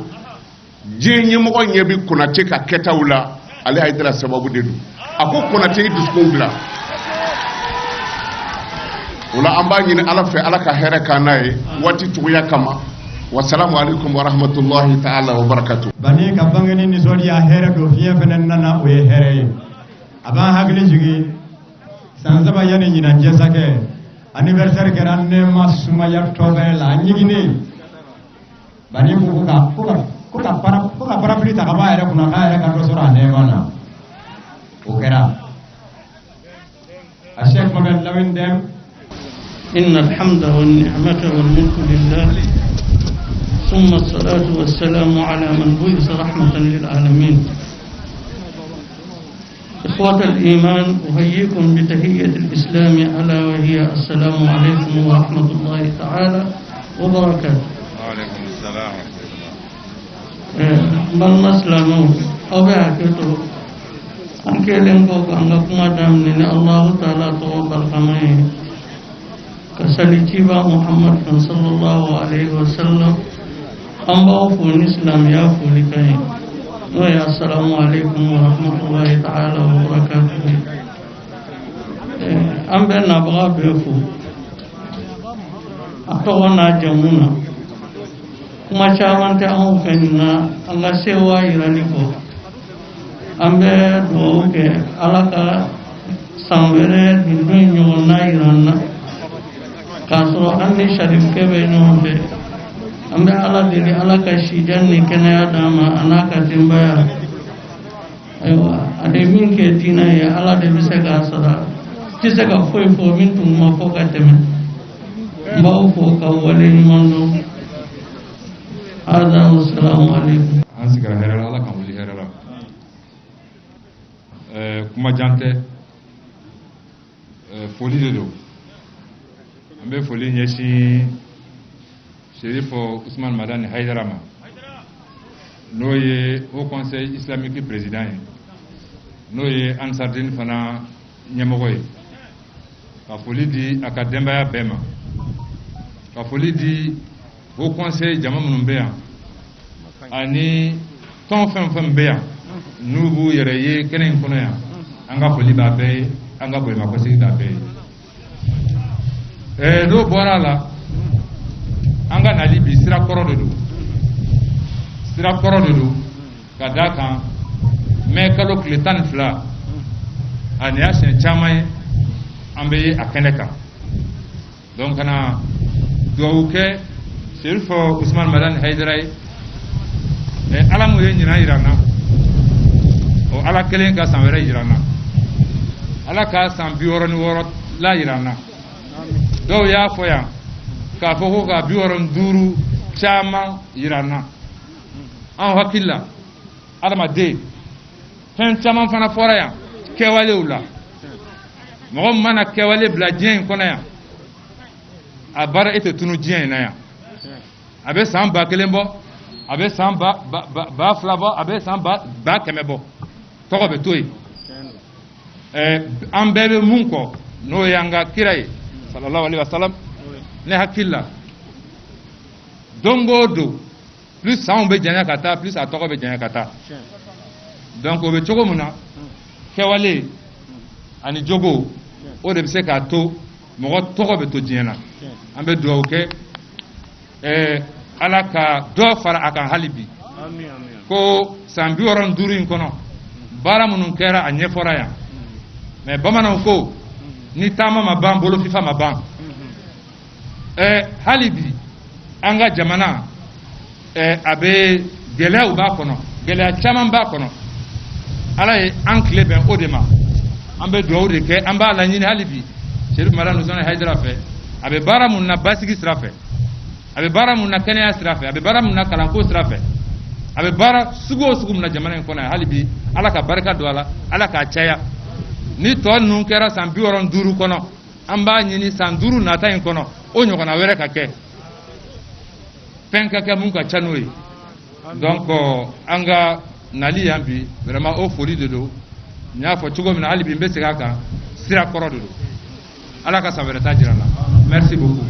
diɲɛ ɲɛmɔgɔ ɲɛ bi konate ka kɛtaw la ale hayidara sababu de don a ko konate i dusukun dilan o la an b'a ɲini ala fɛ ala ka hɛrɛ k'an n'a ye waati cogoya kama wassalamu alaikum warahmatullahi ta'ala wa barakatuh bani ka bangeni nisɔndiya hɛrɛ don fiɲɛ fɛnɛ nana o ye hɛrɛ ye a b'an hakili jigin san 3 yanni ɲinanjɛ sakɛ anniversaire kɛra nɛma sumaya tɔbɛ la a ɲiginen bani ko ka parapluie ta ka bɔ a yɛrɛ kunna k'a yɛrɛ ka dɔ sɔrɔ a nɛma na o kɛra a Cheikh Mohamed Lawin Dème إن الحمد والنعمة والملك لله ثم الصلاة والسلام على من بعث رحمة للعالمين إخوة الإيمان أحييكم بتحية الإسلام ألا وهي السلام عليكم ورحمة الله تعالى وبركاته. وعليكم السلام ورحمة الله. بل مسلمون أبعكتو أنكيلين بوك أنكم دامنين الله تعالى توبر كمين kasalikiba Muhammad sallallahu alaihi wasallam an ba ku islam ya fuli kai no ya assalamu alaikum wa rahmatullahi ta'ala wa barakatuh an bɛ nabaga bɛɛ fo a tɔgɔ n'a jamuna kuma caman tɛ anw fɛ nin na an ka sewa yirali kɔ an bɛ dugawu kɛ ala ka san wɛrɛ nin don ɲɔgɔn na yiran na k'a sɔrɔ an ni sharifkɛ bɛ ɲɔgɔn fɛ an bɛ ala deli ala ka sijan ni kɛnɛya d'an ma a n'a ka denbaya ayiwa a de min kɛ diinɛ ye ala de bɛ se k'a sara tɛ se ka foyi fɔ min tun ma fɔ ka tɛmɛ n b'aw fɔ ka wale ɲuman dɔn hada wasalamu alaikum. an sigira hɛrɛ la ala k'an wuli hɛrɛ la kuma jan tɛ foli de don an bɛ foli ɲɛsin Sherifo Usman Madani Haidara ma n'o ye Haut Conseil islamique président ye n'o ye Ansardine fana ɲɛmɔgɔ ye ka foli di a ka denbaya bɛɛ ma ka foli di Haut Conseil jama minnu bɛ yan ani tɔn fɛn fɛn bɛ yan n'u b'u yɛrɛ ye kɛnɛ in kɔnɔ yan an ka foli b'a bɛɛ ye an ka bolimafɔsigi b'a bɛɛ ye n'o bɔra la an ka nali bi sira kɔrɔ de don ka d'a kan mais kalo tile 12 ani y'a siɲɛ caman ye an bɛ a kɛnɛ kan donc kana dugawu kɛ Cherif Ousmane Madani Haidara ye ala m'o ye ɲinan yira n na o ala kelen ka san wɛrɛ yira n na ala ka san 66 la yira n na dɔw y'a fɔ yan k'a fɔ ko ka 65 caman yira n na an hakili la adamaden fɛn caman fana fɔra yan kɛwalew la mɔgɔ min mana kɛwale bila diɲɛ in kɔnɔ yan a baara e tɛ tunu diɲɛ in na yan a bɛ san 1000 bɔ a bɛ san 2000 bɔ a bɛ san 100 bɔ tɔgɔ bɛ to yen an bɛɛ bɛ mun kɔ n'o ye an ka kira ye sallallahu alaihi wasallam ne hakili la don o don plus sanw bɛ janya ka taa plus a tɔgɔ bɛ janya ka taa donc o bɛ cogo min na kɛwale ani jogo o de bɛ se k'a to mɔgɔ tɔgɔ bɛ to diɲɛ na an bɛ dugawu kɛ ala ka dɔ fara a kan hali bi ko san 65 in kɔnɔ baara minnu kɛra a ɲɛfɔra yan mais bamananw ko ni taama ma ban bolo fifa ma ban hali bi an ka jamana a bɛ gɛlɛyaw b'a kɔnɔ gɛlɛya caman b'a kɔnɔ ala ye an tile bɛn o de ma an bɛ dugawu de kɛ an b'a laɲini hali bi Cherif Madani Ousmane Haidara fɛ a bɛ baara mun na basigi sira fɛ a bɛ baara mun na kɛnɛya sira fɛ a bɛ baara mun na kalanko sira fɛ a bɛ baara sugu o sugu mun na jamana in kɔnɔ yan hali bi ala ka barika don a la ala k'a caya ni tɔ ninnu kɛra san 65 kɔnɔ an b'a ɲini san 5 nata in kɔnɔ o ɲɔgɔnna wɛrɛ ka kɛ fɛn ka kɛ mun ka ca n'o ye donc an ka nali yan bi vraiment o foli de don n y'a fɔ cogo min na hali bi n bɛ segin a kan sira kɔrɔ de don ala ka san wɛrɛ ta jira n na merci beaucoup.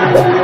Thank you.